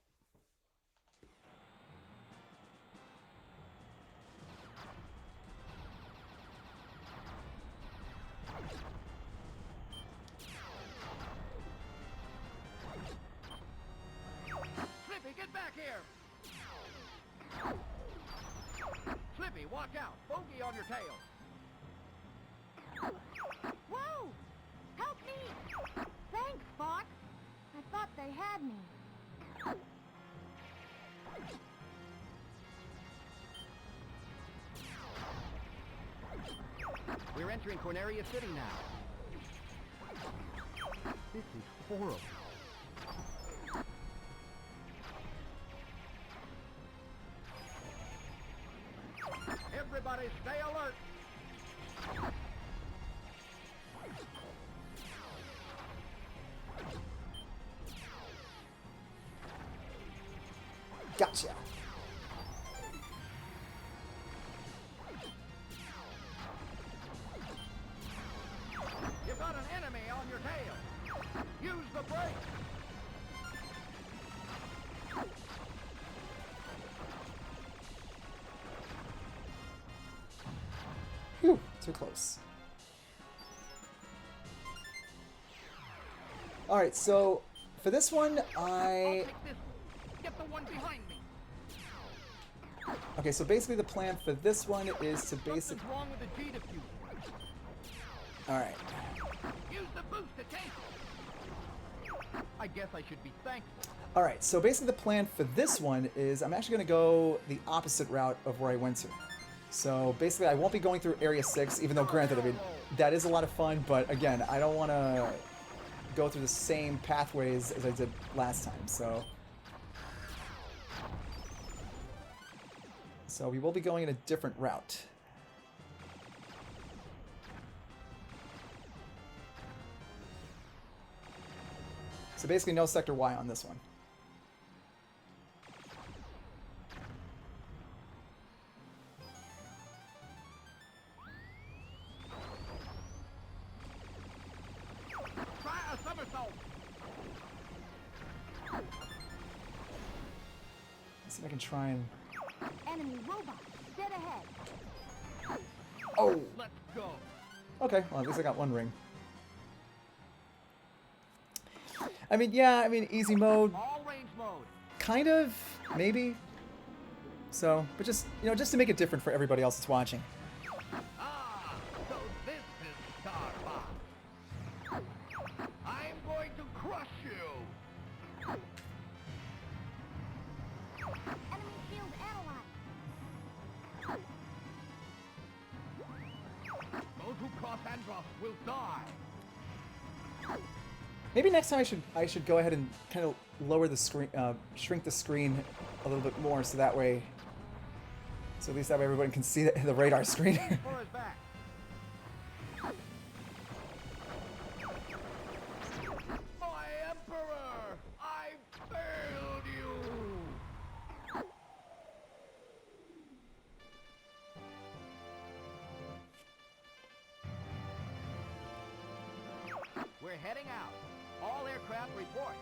S5: Slippy, get back here! Slippy, watch out! Bogey on your tail!
S4: Whoa! Help me! Thanks, Fox. I thought they had me.
S5: We're entering Corneria City now. This is horrible. Everybody stay alert!
S1: Gotcha.
S5: You've got an enemy on your tail. Use the brake.
S1: Whew, too close. All right, so for this one,
S5: I'll take this. Get the one behind me.
S1: Okay, so basically the plan for this one is to
S5: Something's wrong with the G diffuser.
S1: All right.
S5: Use the boost to take it. I guess I should be thankful.
S1: All right, so basically the plan for this one is I'm actually going to go the opposite route of where I went to. So basically I won't be going through Area 6, even though granted, I mean, that is a lot of fun, but again, I don't want to go through the same pathways as I did last time, so we will be going in a different route. So basically no Sector Y on this one.
S5: Try a somersault.
S1: Let's see if I can try and...
S4: Enemy robot, dead ahead.
S1: Oh!
S5: Let's go.
S1: Okay, well at least I got one ring. I mean, yeah, I mean, easy mode,
S3: All range mode.
S1: kind of, maybe. So, but just, you know, just to make it different for everybody else that's watching.
S2: Ah, so this is Star Fox. I'm going to crush you.
S4: Enemy shield analyzed.
S2: Those who cross Andros will die.
S1: Maybe next time I should go ahead and kind of lower the screen, shrink the screen a little bit more, so that way, so at least that way everybody can see the radar screen.
S3: For his back.
S2: My Emperor, I failed you.
S3: We're heading out. All aircraft report.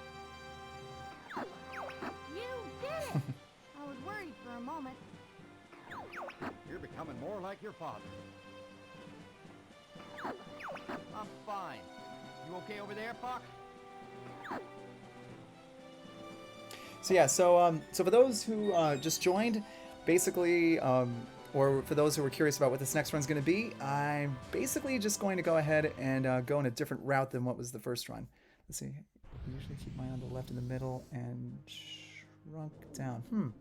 S4: You did it! I was worried for a moment.
S3: You're becoming more like your father. I'm fine. You okay over there, Fox?
S1: So yeah, so for those who just joined, basically, or for those who were curious about what this next run's going to be, I'm basically just going to go ahead and go in a different route than what was the first run. Let's see. I usually keep mine on the left in the middle and shrunk down.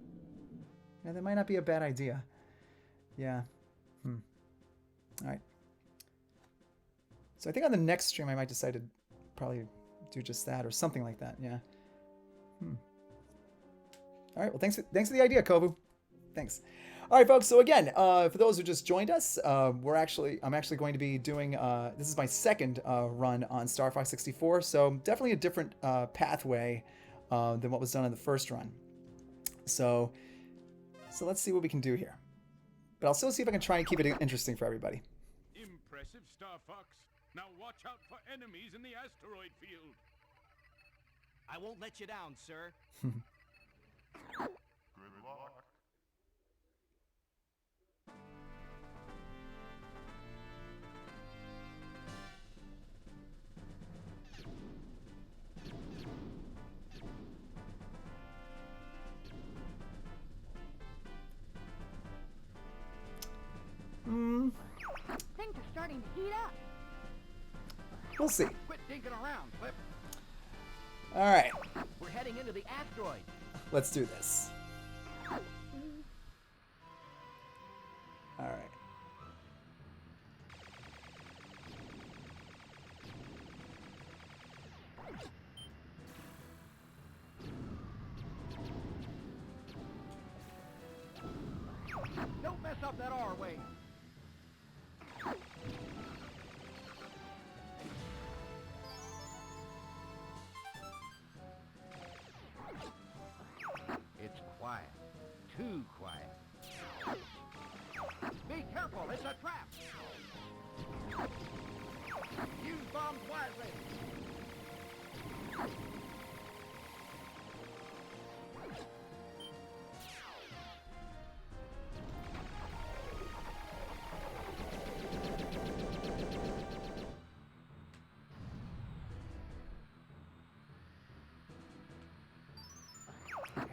S1: Yeah, that might not be a bad idea. Yeah. All right. So I think on the next stream I might decide to probably do just that or something like that. Yeah. All right. Well, thanks for the idea, Kovu. Thanks. All right, folks. So again, for those who just joined us, I'm actually going to be doing. This is my second run on Star Fox 64. So definitely a different pathway than what was done in the first run. So let's see what we can do here. But I'll still see if I can try and keep it interesting for everybody.
S2: Impressive, Star Fox. Now watch out for enemies in the asteroid field.
S3: I won't let you down, sir.
S2: Good luck.
S4: Things are starting to heat up.
S1: We'll see.
S3: Quit dinking around, Flip.
S1: All right,
S3: We're heading into the asteroid.
S1: let's do this. All right.
S3: Don't mess up that R-wing.
S2: It's quiet. Too quiet.
S3: Be careful, it's a trap. Use bombs wisely.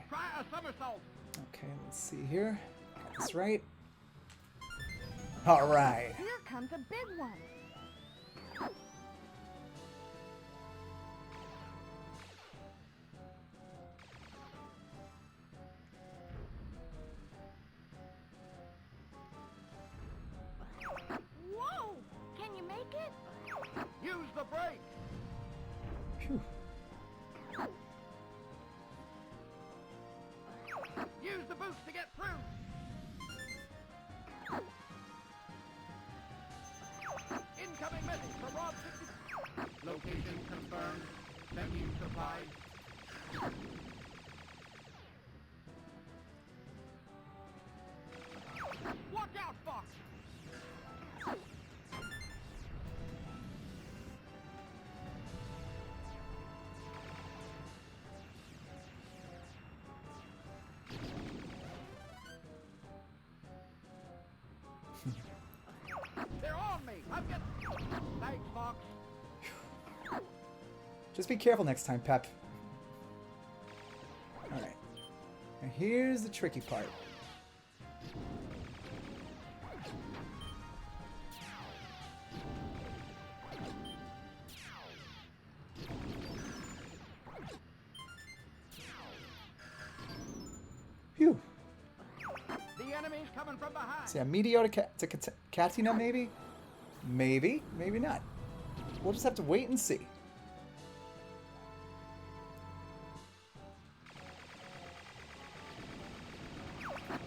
S2: Try a somersault.
S1: Okay, let's see here. Got this right. All right.
S4: Here comes a big one. Whoa! Can you make it?
S3: Use the brake.
S1: Phew.
S3: Use the boost to get through. Incoming message from Rob 60.
S2: Location confirmed. Menu supplied.
S3: Watch out, Fox. They're on me. I've got. Thanks, Fox.
S1: Just be careful next time, Pep. Alright. And here's the tricky part. Phew.
S5: The enemy's coming from behind.
S1: So yeah, Meteor to Katina, maybe? Maybe. Maybe not. We'll just have to wait and see.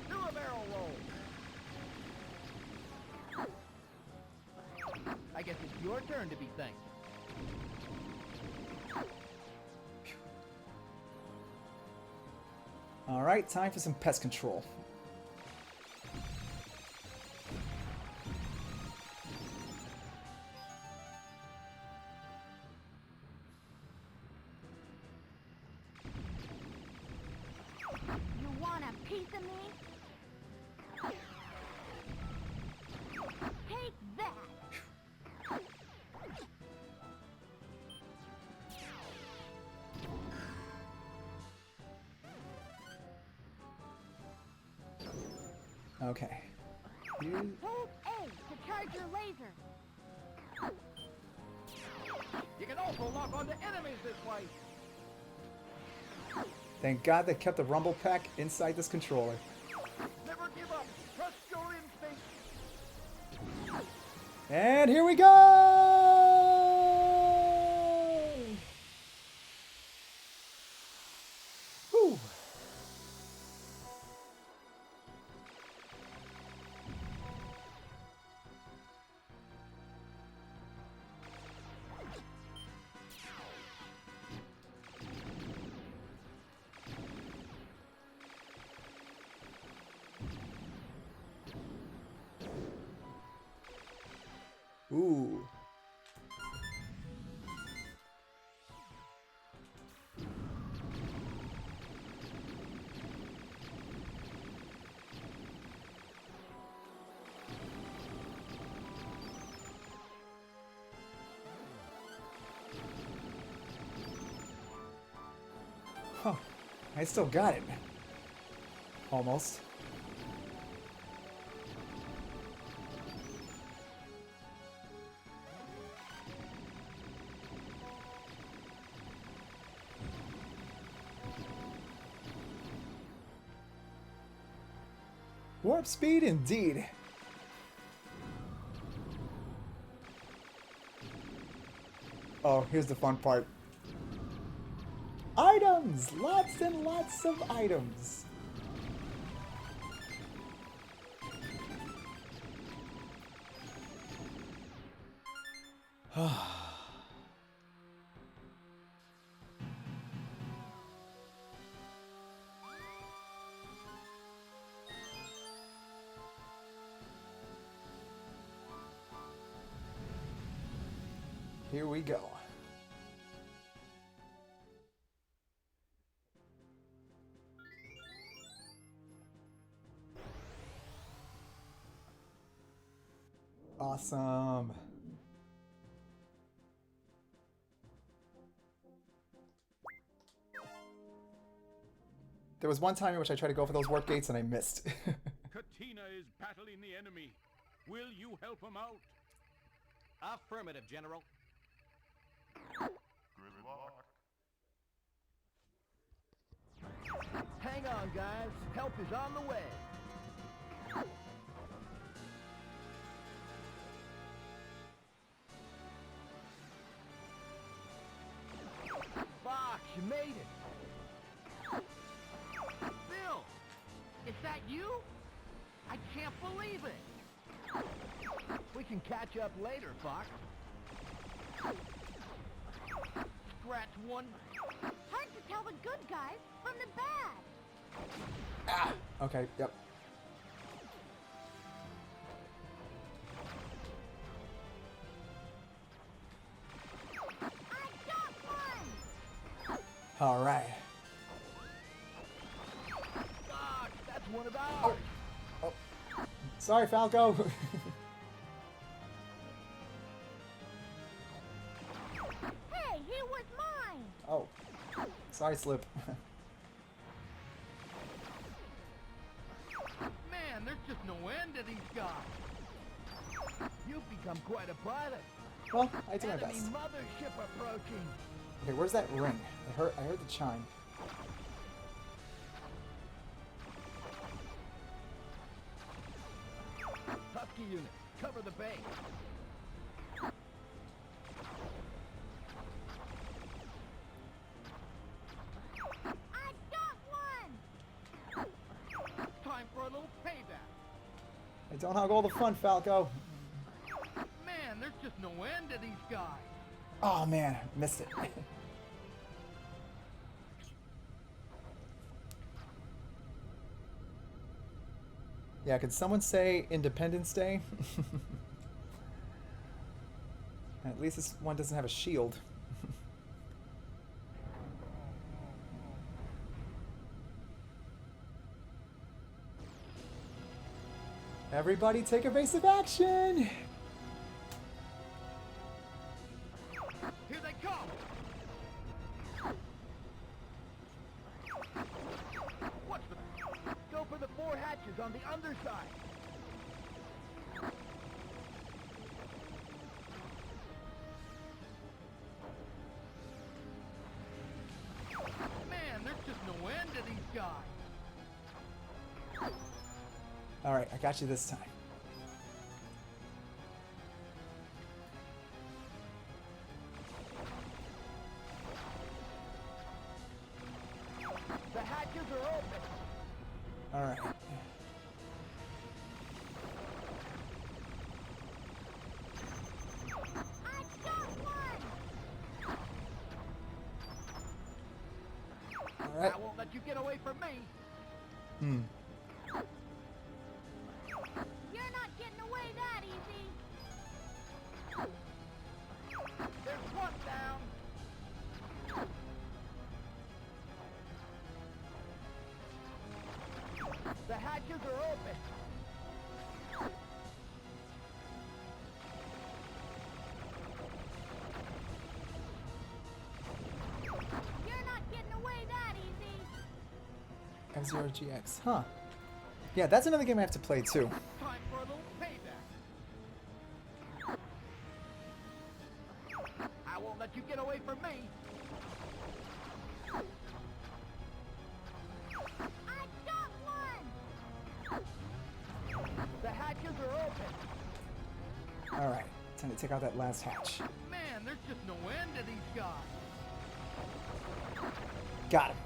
S5: Do a barrel roll. I guess it's your turn to be thanked.
S1: Alright, time for some pest control.
S4: You want a piece of me? Take that!
S1: Okay. Here's...
S4: Hold A to charge your laser.
S5: You can also lock onto enemies this way.
S1: Thank God they kept the rumble pack inside this controller.
S5: Never give up. Trust your instinct.
S1: And here we go! Whew. Ooh. Huh. I still got it. Almost. Warp speed indeed. Oh, here's the fun part. Items! Lots and lots of items. Here we go. Awesome. There was one time in which I tried to go for those warp gates and I missed.
S2: Katina is battling the enemy. Will you help him out?
S3: Affirmative, General.
S2: Good luck.
S5: Hang on, guys. Help is on the way. Fox, you made it. Bill, is that you? I can't believe it. We can catch up later, Fox. Scratch one.
S4: Hard to tell the good guys from the bad.
S1: Ah! Okay, yep.
S4: I got one!
S1: Alright.
S5: Fox, that's one of ours.
S1: Oh. Sorry, Falco.
S4: Hey, he was mine!
S1: Sorry, Sloop.
S5: Man, there's just no end to these guys. You've become quite a pilot.
S1: Well, I do my
S5: Enemy
S1: best.
S5: mothership approaching.
S1: Okay, where's that ring? I heard the chime.
S5: Husky unit, cover the base.
S4: I got one!
S5: Time for a little payback.
S1: I don't hog all the fun, Falco.
S5: Man, there's just no end to these guys.
S1: Oh man, missed it. Yeah, could someone say Independence Day? At least this one doesn't have a shield. Everybody take evasive action!
S5: Here they come. What's the... Go for the 4 hatches on the underside. Man, there's just no end to these guys.
S1: Alright, I got you this time.
S5: The hatches are open.
S1: Alright.
S4: I got one!
S1: Alright.
S5: I won't let you get away from me.
S1: Hmm.
S4: You're not getting away that easy!
S5: There's one down. The hatches are open.
S4: You're not getting away that easy!
S1: F-Zero GX. Huh. Yeah, that's another game I have to play too.
S5: Time for a little payback. I won't let you get away from me.
S4: I got one!
S5: The hatches are open.
S1: Alright, time to take out that last hatch.
S5: Man, there's just no end to these guys.
S1: Got him.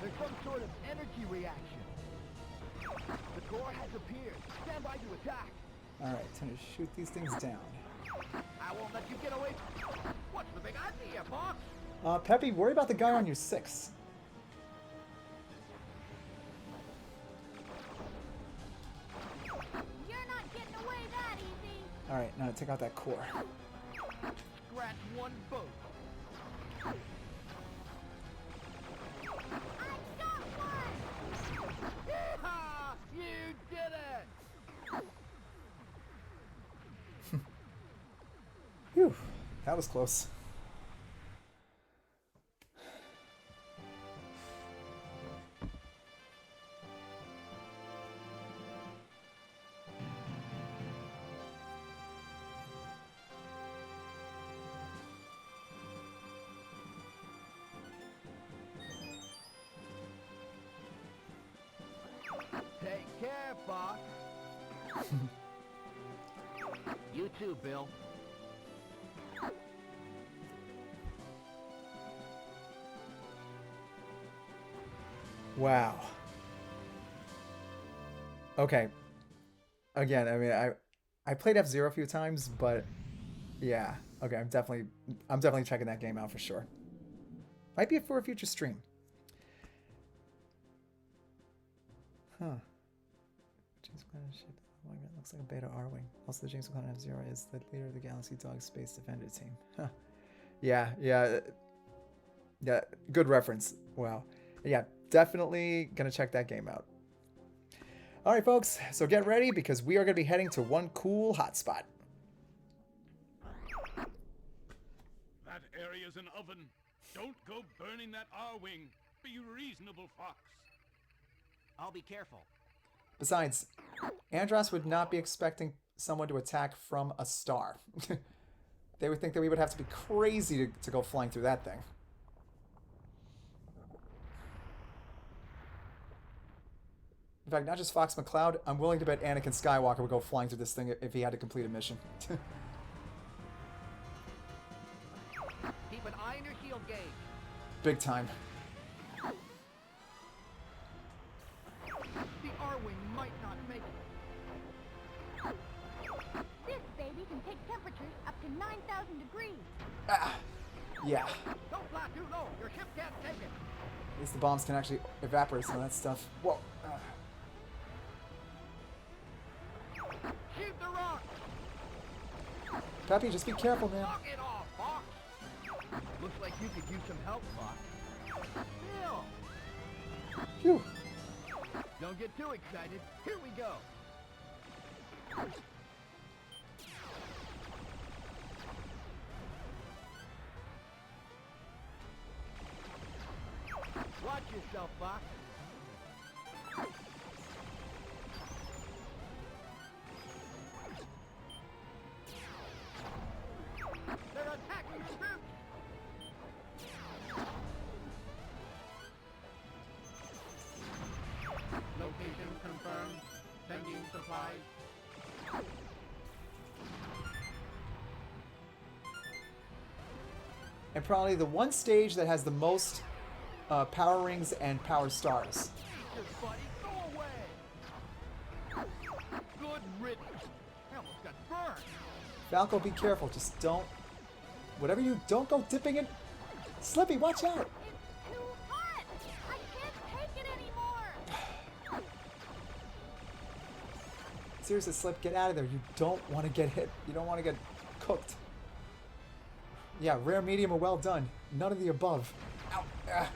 S5: There's some sort of energy reaction. The core has appeared. Stand by to attack.
S1: Alright, time to shoot these things down.
S5: I won't let you get away. What's the big idea, boss?
S1: Peppy, worry about the guy on your 6.
S4: You're not getting away that easy!
S1: Alright, now to take out that core.
S5: Scratch one boat.
S4: I got one!
S5: Ha! You did it!
S1: Whew, that was close.
S5: Take care, Fox. You too, Bill.
S1: Wow. Okay. Again, I mean, I played F-Zero a few times, but yeah. Okay, I'm definitely checking that game out for sure. Might be for a future stream. Huh. James McClellan ship deployment looks like a beta R-wing. Also, the James McClellan F-Zero is the leader of the Galaxy Dog Space Defender team. Huh. Yeah. Yeah, good reference. Wow. Yeah, definitely gonna check that game out. All right, folks, so get ready because we are gonna be heading to one cool hotspot.
S2: That area's an oven. Don't go burning that R-wing. Be reasonable, Fox.
S3: I'll be careful.
S1: Besides, Andros would not be expecting someone to attack from a star. They would think that we would have to be crazy to go flying through that thing. In fact, not just Fox McCloud, I'm willing to bet Anakin Skywalker would go flying through this thing if he had to complete a mission.
S5: Keep an eye on your shield gauge.
S1: Big time.
S5: The R-wing might not make it.
S4: This baby can take temperatures up to 9,000 degrees.
S1: Ah, yeah.
S5: Don't fly too low. Your ship can't take it.
S1: At least the bombs can actually evaporate some of that stuff. Whoa.
S5: Shoot the rock.
S1: Peppy, just be careful, man.
S5: Knock it off, Fox. Looks like you could use some help, Fox. Bill,
S1: Phew.
S5: don't get too excited. Here we go. Watch yourself, Fox. They're attacking the troops. Location confirmed. Sending supplies.
S1: And probably the one stage that has the most power rings and power stars.
S5: Jesus, buddy, go away. Good riddance. I almost got burned.
S1: Falco, be careful. Just don't... Whatever you... Don't go dipping in... Slippy, watch out!
S4: It's too hot. I can't take it anymore.
S1: Seriously, Slip, get out of there. You don't want to get hit. You don't want to get cooked. Yeah, rare, medium, or well done. None of the above. Ow. Ah.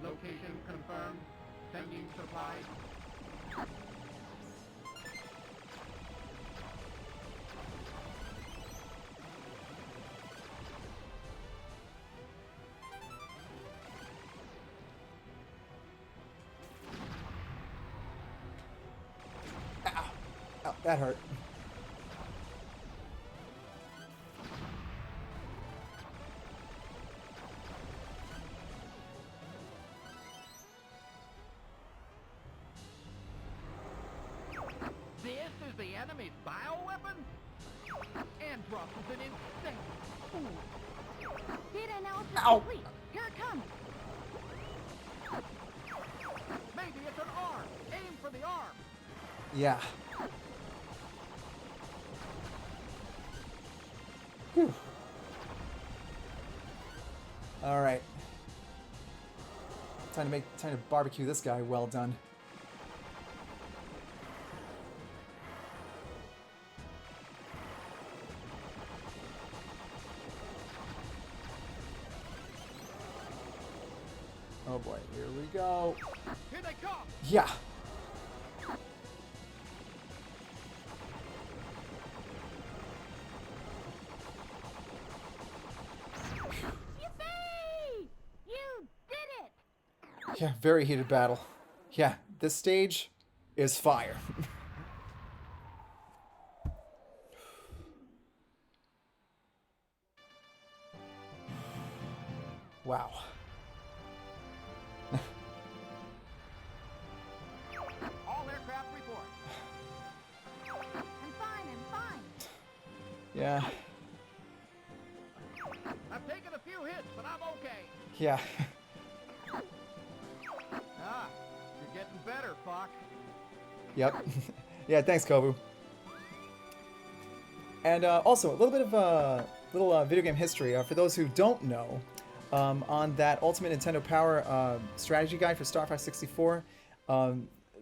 S2: Location confirmed. Sending supplies.
S1: Ow, that hurt.
S5: This is the enemy's bioweapon? Andros is an insane fool.
S4: Data analysis
S1: Ow.
S4: complete. Here it comes.
S5: Maybe it's an arm. Aim for the arm.
S1: Yeah. Whew. All right. Time to barbecue this guy. Well done. Oh boy, here we go.
S5: Here they come.
S1: Yeah.
S4: Yippee! You did it!
S1: Yeah, very heated battle. Yeah, this stage is fire. Wow.
S5: All aircraft report.
S4: I'm fine, I'm fine.
S1: Yeah.
S5: I've taken a few hits, but I'm okay.
S1: Yeah.
S5: Ah, you're getting better, Fox.
S1: Yep. Yeah, thanks, Kovu. And also, a little bit of video game history. For those who don't know, on that Ultimate Nintendo Power strategy guide for Star Fox 64,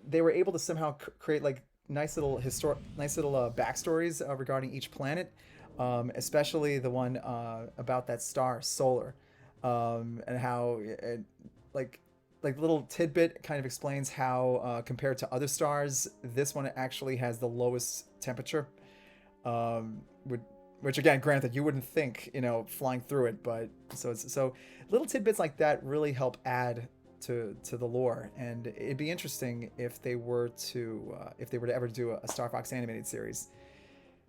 S1: they were able to somehow create like nice little backstories regarding each planet, especially the one about that star, Solar, and how it, like like little tidbit kind of explains how compared to other stars, this one actually has the lowest temperature. Would Which again, granted, you wouldn't think, flying through it, but so little tidbits like that really help add to the lore, and it'd be interesting if they were to ever do a Star Fox animated series.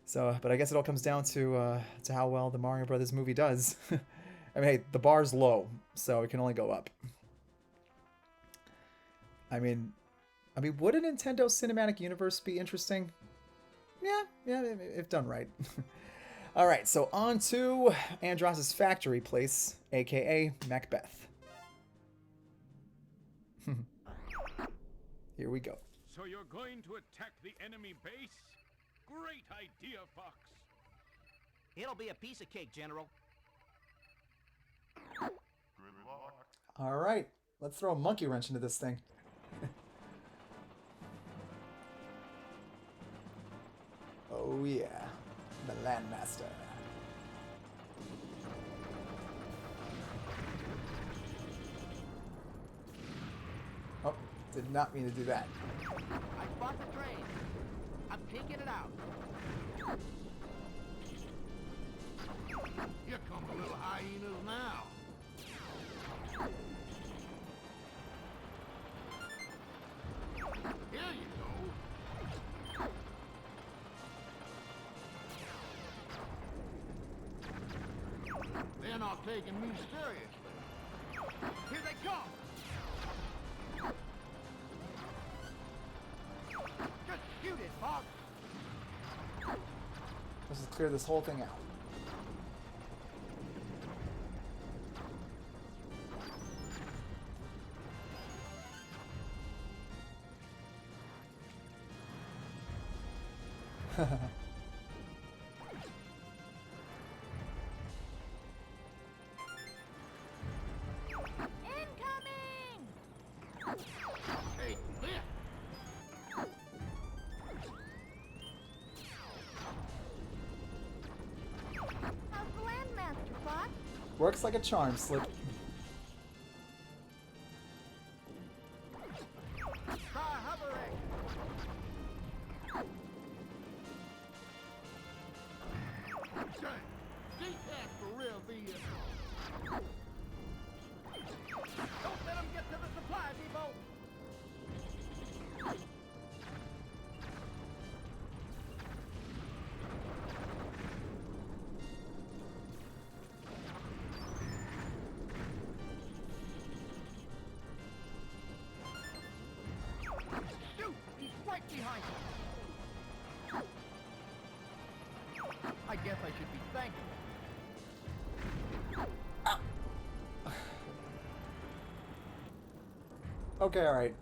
S1: So, but I guess it all comes down to how well the Mario Brothers movie does. I mean, hey, the bar's low, so it can only go up. I mean, would a Nintendo Cinematic Universe be interesting? Yeah, if done right. All right, so on to Andross's factory place, aka Macbeth. Here we go.
S2: So you're going to attack the enemy base? Great idea, Fox.
S3: It'll be a piece of cake, General.
S2: Good luck.
S1: All right, let's throw a monkey wrench into this thing. Oh yeah, the Landmaster. Oh, did not mean to do that.
S5: I spot the train. I'm taking it out.
S2: Here come the little hyenas now. Here you go. They're not taking me seriously. Here they come.
S5: Just shoot it, Fox.
S1: Let's just clear this whole thing out.
S4: Incoming!
S2: Take this.
S4: How's the Landmaster, Fox?
S1: Works like a charm, Slip.
S5: Try hovering.
S2: Dang. Deep that for real,
S5: Don't let them get to the supply depot. Shoot! He's right behind you. I guess I should be thankful.
S1: Okay, all right.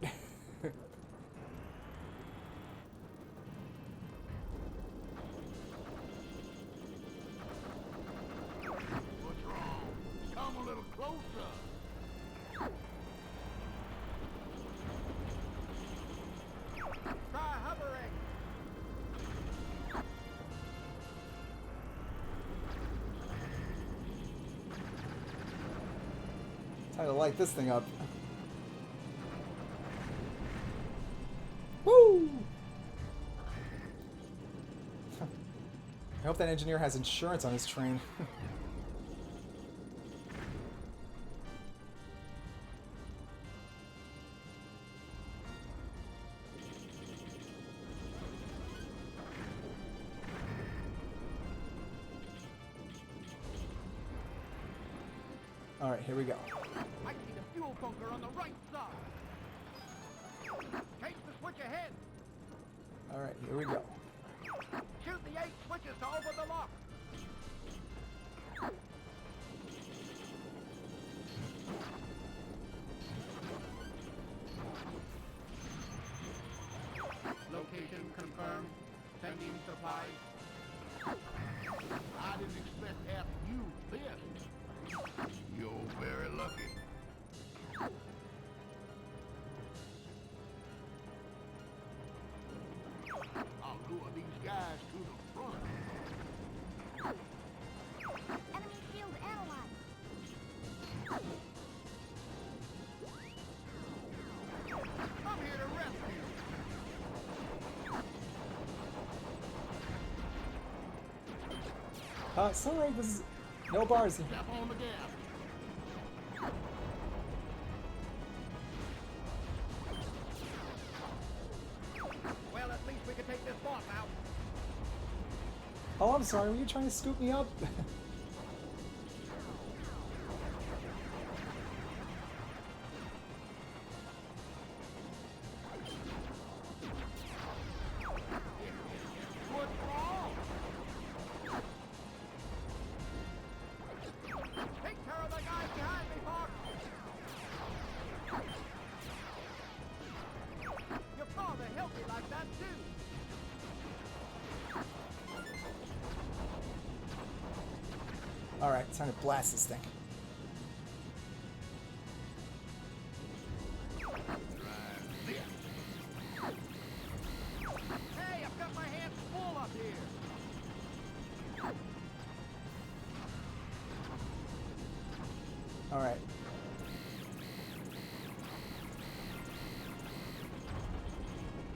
S2: What's wrong? Come a little closer.
S5: Try hovering.
S1: Time to light this thing up. Woo! I hope that engineer has insurance on his train. All right, here we go.
S5: I see the fuel bunker on the right side. Change the switch ahead.
S1: All right, here we go.
S5: Shoot the 8 switches to open the lock. Location confirmed. Sending supplies.
S2: I didn't expect to have to use this. You're very lucky. I'll lure these guys to the front.
S4: Enemy
S1: Sorry, this is no bars.
S2: Step on the gas.
S5: Well, at least we can take this boss out.
S1: Oh, I'm sorry. Were you trying to scoop me up?
S5: What's wrong? Take care of the guys behind me, Fox. Your father helped me like that too.
S1: All right, time to blast this thing.
S5: Hey, I've got my hands full up here.
S1: All right.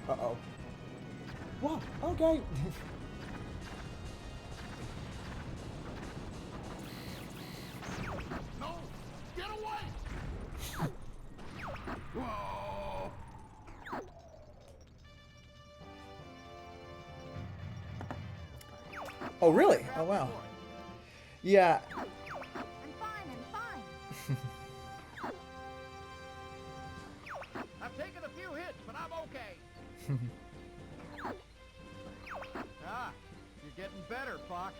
S1: Uh-oh. Whoa, okay.
S2: No! Get away! Whoa!
S1: Oh, really? Oh, wow. Yeah.
S4: I'm fine, I'm fine.
S5: I've taken a few hits, but I'm okay. Ah, you're getting better, Fox.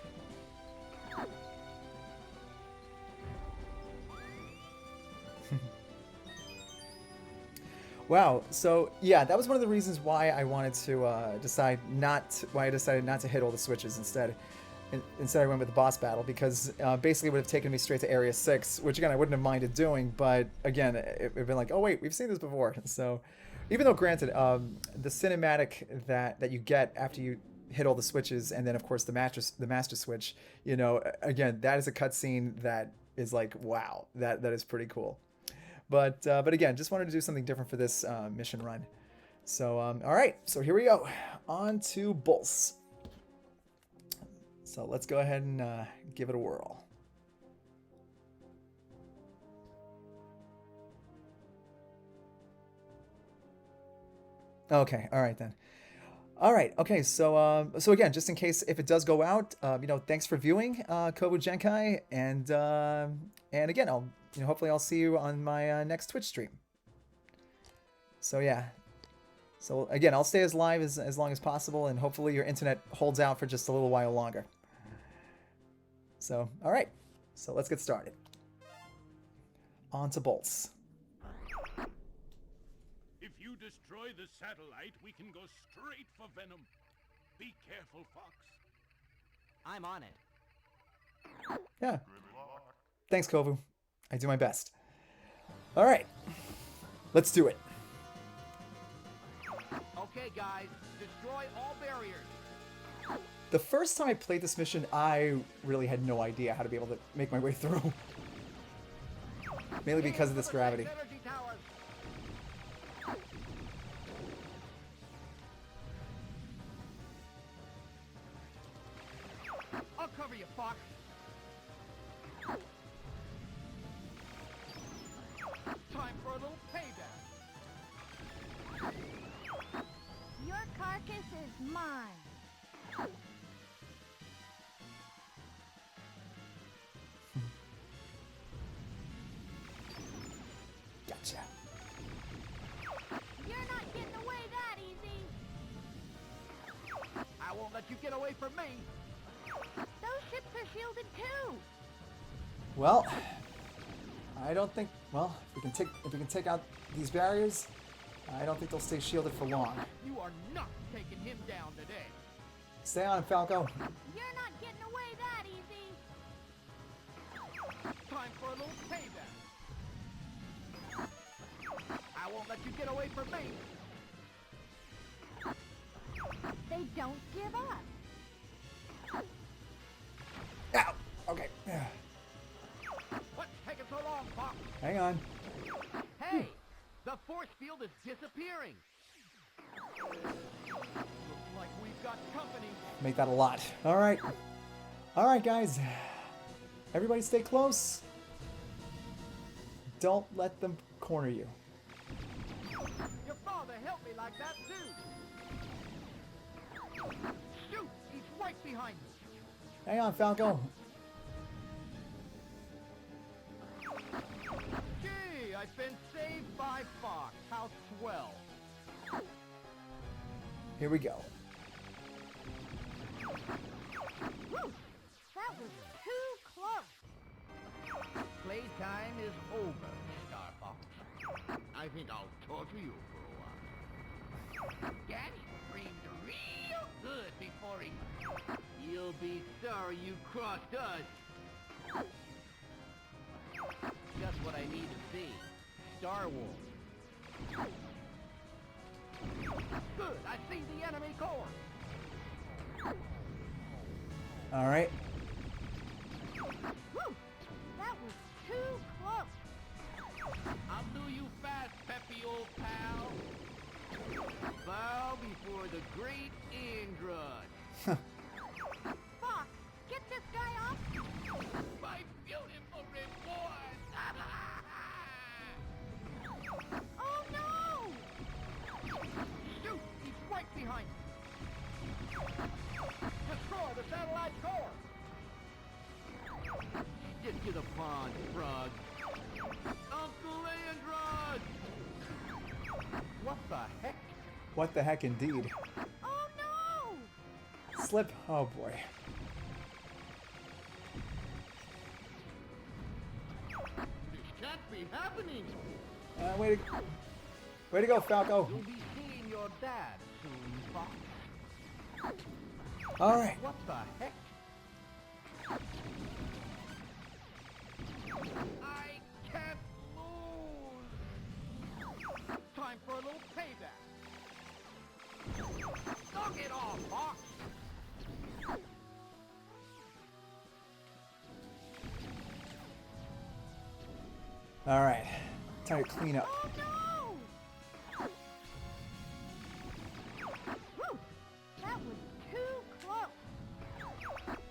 S1: Wow. So yeah, that was one of the reasons why I wanted to why I decided not to hit all the switches instead. Instead, I went with the boss battle because basically it would have taken me straight to Area 6, which again I wouldn't have minded doing. But again, it would have been like, oh wait, we've seen this before. So even though granted, the cinematic that you get after you hit all the switches, and then of course the master switch, you know, again that is a cutscene that is like, wow, that is pretty cool. But again, just wanted to do something different for this mission run. So all right, so here we go, on to Bulls. So let's go ahead and give it a whirl. Okay, all right then. All right, okay, so so again, just in case if it does go out, you know, thanks for viewing, Kobu Genkai, and again, I'll hopefully I'll see you on my next Twitch stream. So yeah, so again, I'll stay as live as long as possible, and hopefully your internet holds out for just a little while longer. So all right, so let's get started. On to bolts.
S2: If you destroy the satellite, we can go straight for Venom. Be careful, Fox.
S3: I'm on it.
S1: Yeah. Thanks, Kovu. I do my best. All right, let's do it.
S5: Okay, guys, destroy all barriers.
S1: The first time I played this mission, I really had no idea how to be able to make my way through. Mainly because of this gravity.
S5: Energy towers. I'll cover you, Fox. Time for a little payback.
S4: Your carcass is mine.
S1: Gotcha.
S4: You're not getting away that easy.
S5: I won't let you get away from me.
S4: Those ships are shielded too.
S1: Well, I don't think. Well, if we can take out these barriers, I don't think they'll stay shielded for long.
S5: You are not taking him down today.
S1: Stay on, Falco.
S4: You're not getting away that easy.
S5: Time for a little payback. I won't let you get away from me.
S4: They don't give up.
S1: Ow. Okay.
S5: What's taking so long, Fox?
S1: Hang on.
S5: Hey, the force field is disappearing. Looks like we've got company.
S1: Make that a lot. All right. All right, guys. Everybody stay close. Don't let them corner you.
S5: Your father helped me like that too. Shoot! He's right behind me.
S1: Hang on, Falco.
S5: Gee, I've been saved by Fox. How swell.
S1: Here we go.
S4: Woo! That was too close.
S5: Playtime is over, Star Fox. I think I'll torture you for a while. Daddy screamed real good before he... You'll be sorry you crossed us. Just what I need to see. Star Wars. Good, I see the enemy core.
S1: All right.
S4: Woo! That was too close.
S5: I'll do you fast, peppy old pal. Bow before the great Android.
S4: Fox, get this guy off.
S5: My beautiful reward!
S4: Oh no!
S5: Shoot! He's right behind me! Destroy the satellite core! Stick to the pond, frog. Uncle Android! What the heck?
S1: What the heck, indeed.
S4: Oh no!
S1: Slip. Oh boy.
S5: This can't be happening!
S1: Way to go, Falco.
S5: You'll be seeing your dad soon, Fox.
S1: All right.
S5: What the heck? I can't lose! Time for a little payback! Knock it off, Fox!
S1: All right. Time to clean up.
S4: Oh no! Woo! That was too close.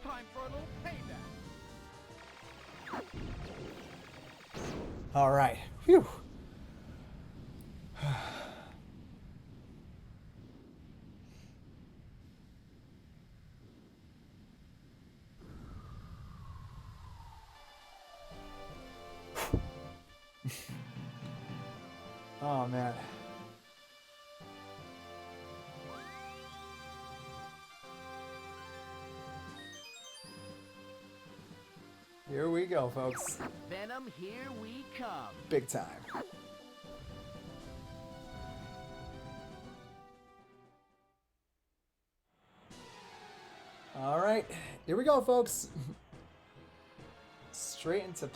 S5: Time for a little payback!
S1: All right. Phew. Oh man. Here we go, folks.
S5: Venom, here we come.
S1: Big time. All right, here we go, folks. Straight into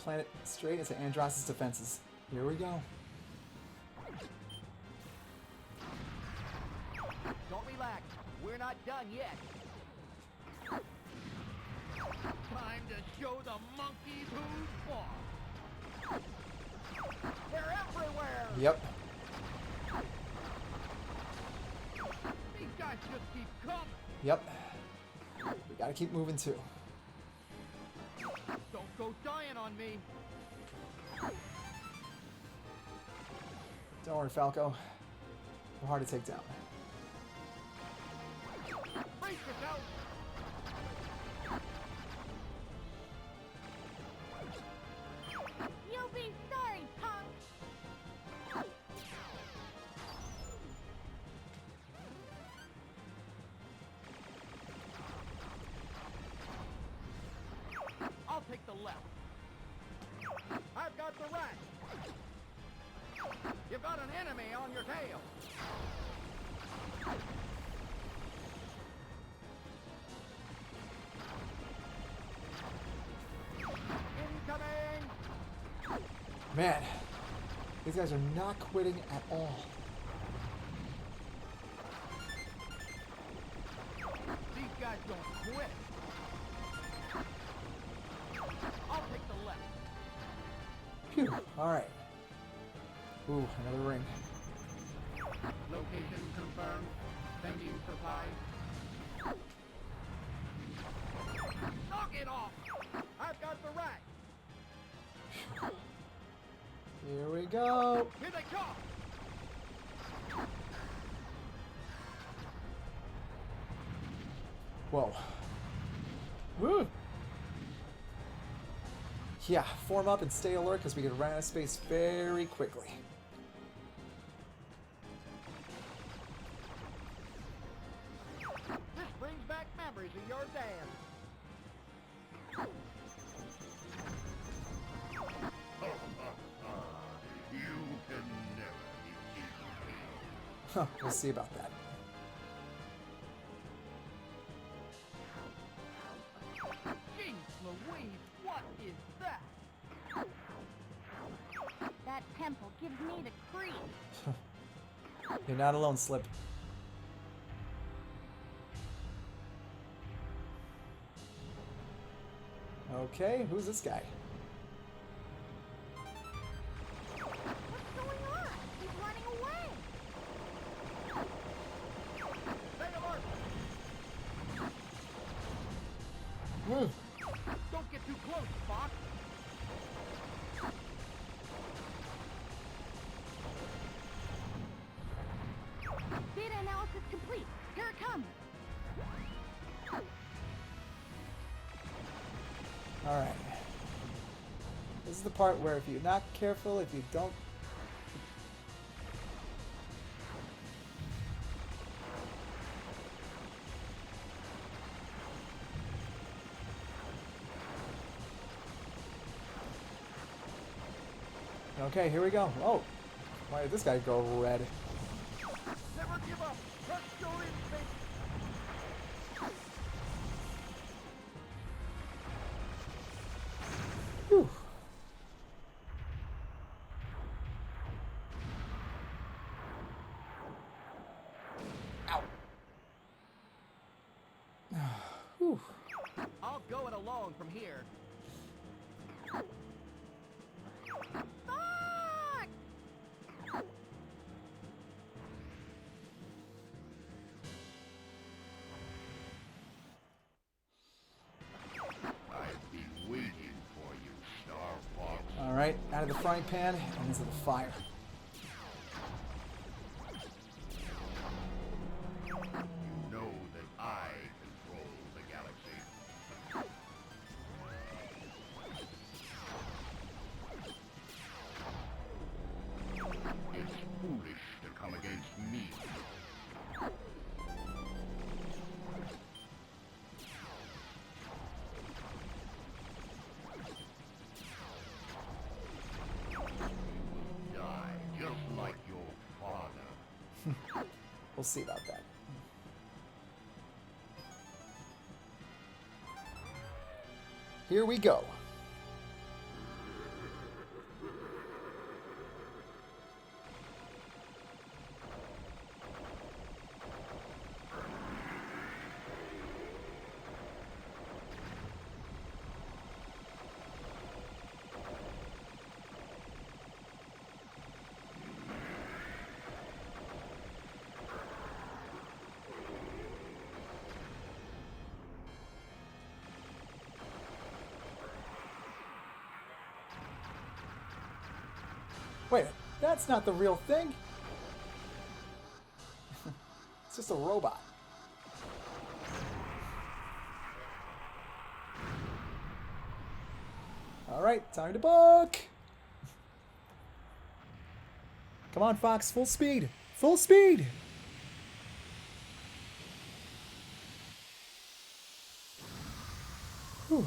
S1: Andross's defenses. Here we go.
S5: Don't relax. We're not done yet. Time to show the monkeys who's boss. They're everywhere.
S1: Yep.
S5: These guys just keep coming.
S1: Yep. We gotta keep moving too.
S5: Don't go dying on me.
S1: Don't worry, Falco. We're hard to take down.
S5: Brace yourself.
S4: You'll be sorry, punk.
S5: I'll take the left. I've got the right. You've got an enemy on your tail. Incoming!
S1: Man, these guys are not quitting at all.
S5: These guys don't quit. I'll take the left.
S1: Phew. All right. Ooh, another ring.
S5: Location confirmed. Sending supplies. Knock it off! I've got the rat!
S1: Here we go.
S5: Here they come!
S1: Whoa. Woo! Yeah, form up and stay alert because we get ran out of space very quickly.
S5: This brings back memories of your dad.
S2: You can never defeat me.
S1: Huh, we'll see about that.
S5: Jeez Louise, what is that?
S4: That temple gives me the creeps.
S1: You're not alone, Slip. Okay, who's this guy?
S4: What's going on? He's running away.
S5: Stay alert!
S1: Hmm.
S5: Don't get too close, Fox!
S4: Data analysis complete. Here it comes.
S1: Alright. This is the part where if you're not careful, if you don't... Okay, here we go. Oh, why did this guy go red?
S5: Never give up! Trust your instinct!
S1: Whew. Ow. Whew.
S3: I'll go it alone from here.
S4: Fuck!
S2: I've been waiting for you, Star Fox.
S1: Alright, out of the frying pan and into the fire.
S2: You know that I control the galaxy. It's foolish to come against me. Die just like your father.
S1: We'll see about that. Here we go. Wait, that's not the real thing. It's just a robot. All right, time to book. Come on, Fox, full speed. Full speed. Whew.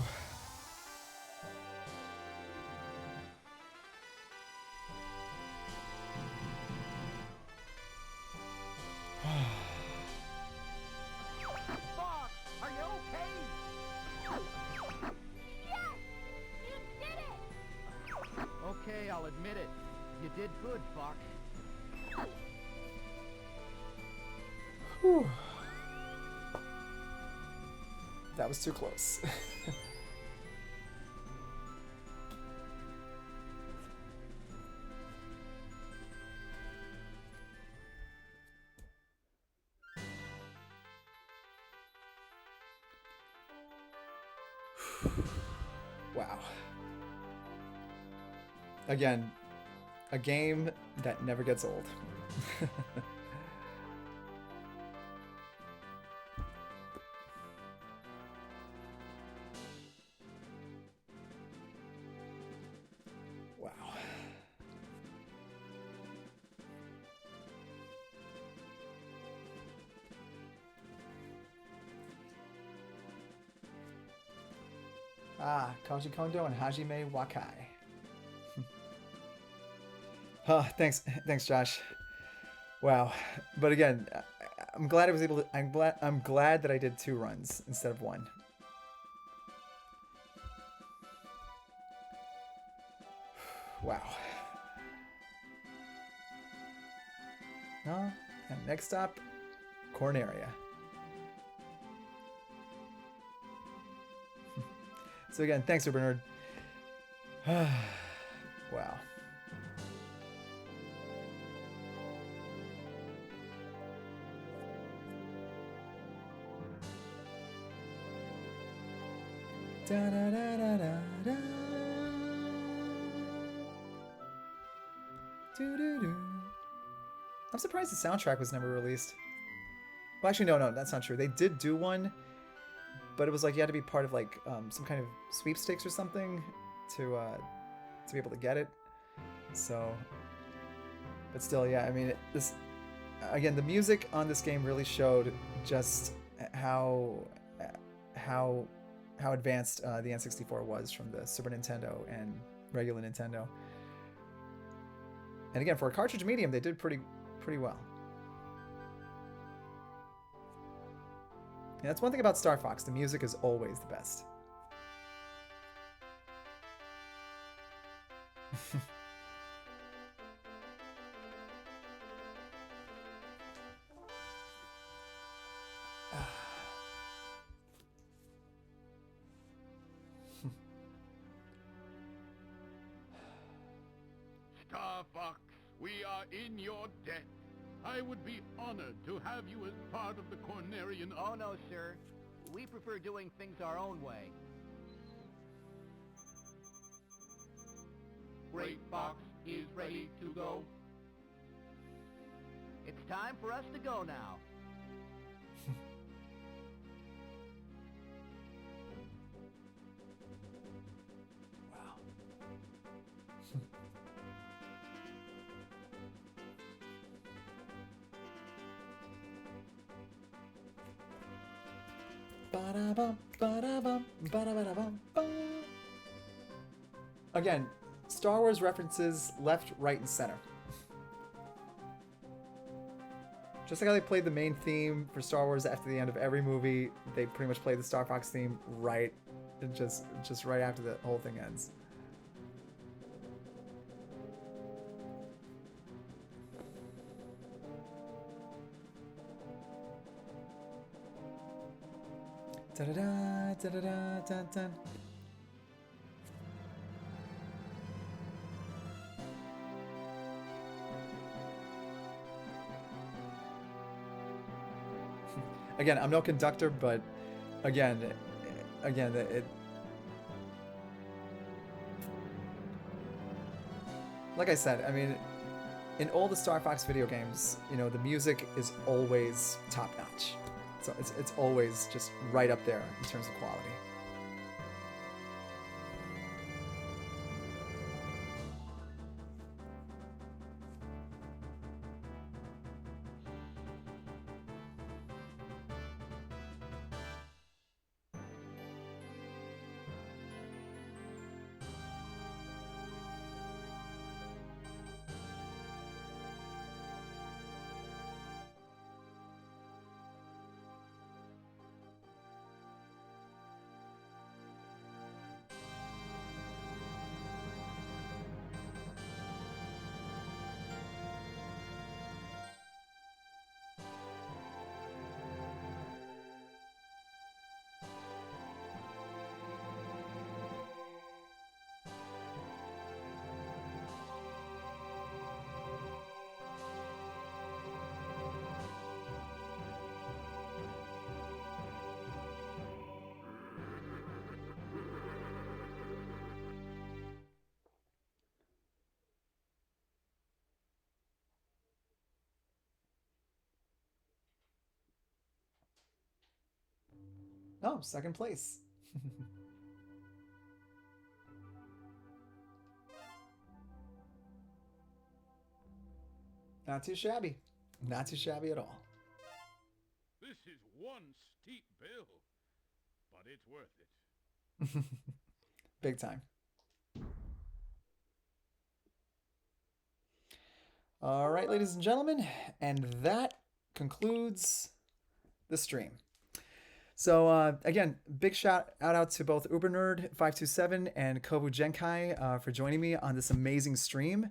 S5: Fox, are you okay?
S4: Yes! You did it!
S5: Okay, I'll admit it. You did good, Fox.
S1: Whew. That was too close. Again, a game that never gets old. Wow. Ah, Koji Kondo and Hajime Wakai. Thanks, Josh. Wow, but again, I'm glad I was able to. I'm glad that I did 2 runs instead of 1. Wow. And next stop, Corneria. So again, thanks, Bernard. Wow. Da, da, da, da, da, da. Doo, doo, doo. I'm surprised the soundtrack was never released. Well, actually, no, that's not true. They did do one, but it was like you had to be part of like some kind of sweepstakes or something to be able to get it. So, but still, yeah. I mean, this again, the music on this game really showed just how advanced the N64 was from the Super Nintendo and regular Nintendo. And again, for a cartridge medium, they did pretty well. And that's one thing about Star Fox. The music is always the best.
S2: Star Fox, we are in your debt. I would be honored to have you as part of the Cornerian...
S3: Oh, no, sir. We prefer doing things our own way.
S2: Great Fox is ready to go.
S3: It's time for us to go now.
S1: Wow. Ba-da-bum, ba-da-bum, ba-da-ba-da-bum, bum. Again, Star Wars references left, right, and center. Just like how they played the main theme for Star Wars after the end of every movie, they pretty much play the Star Fox theme right, just right after the whole thing ends. Da-da-da, da-da-da, da-da. Again, I'm no conductor, but again, it like I said, I mean, in all the Star Fox video games, you know, the music is always top notch. So it's always just right up there in terms of quality. Oh, second place. Not too shabby. Not too shabby at all.
S2: This is one steep bill, but it's worth it.
S1: Big time. All right, ladies and gentlemen, and that concludes the stream. So again, big shout out to both UberNerd527 and Kobu Genkai for joining me on this amazing stream.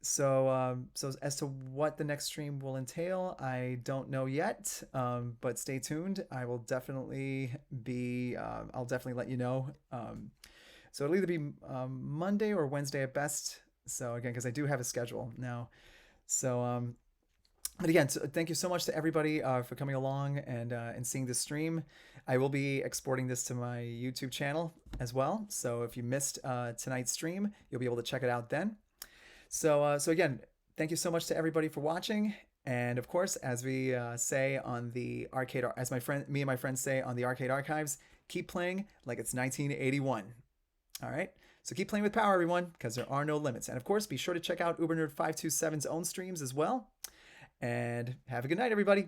S1: So as to what the next stream will entail, I don't know yet, but stay tuned. I will definitely be, I'll definitely let you know. So it'll either be Monday or Wednesday at best. So again, because I do have a schedule now. So, but again, so thank you so much to everybody for coming along and seeing this stream. I will be exporting this to my YouTube channel as well. So if you missed tonight's stream, you'll be able to check it out then. So again, thank you so much to everybody for watching. And of course, as we say on the arcade, as me and my friends say on the Arcade Archives, keep playing like it's 1981. All right. So keep playing with power, everyone, because there are no limits. And of course, be sure to check out UberNerd527's own streams as well. And have a good night, everybody.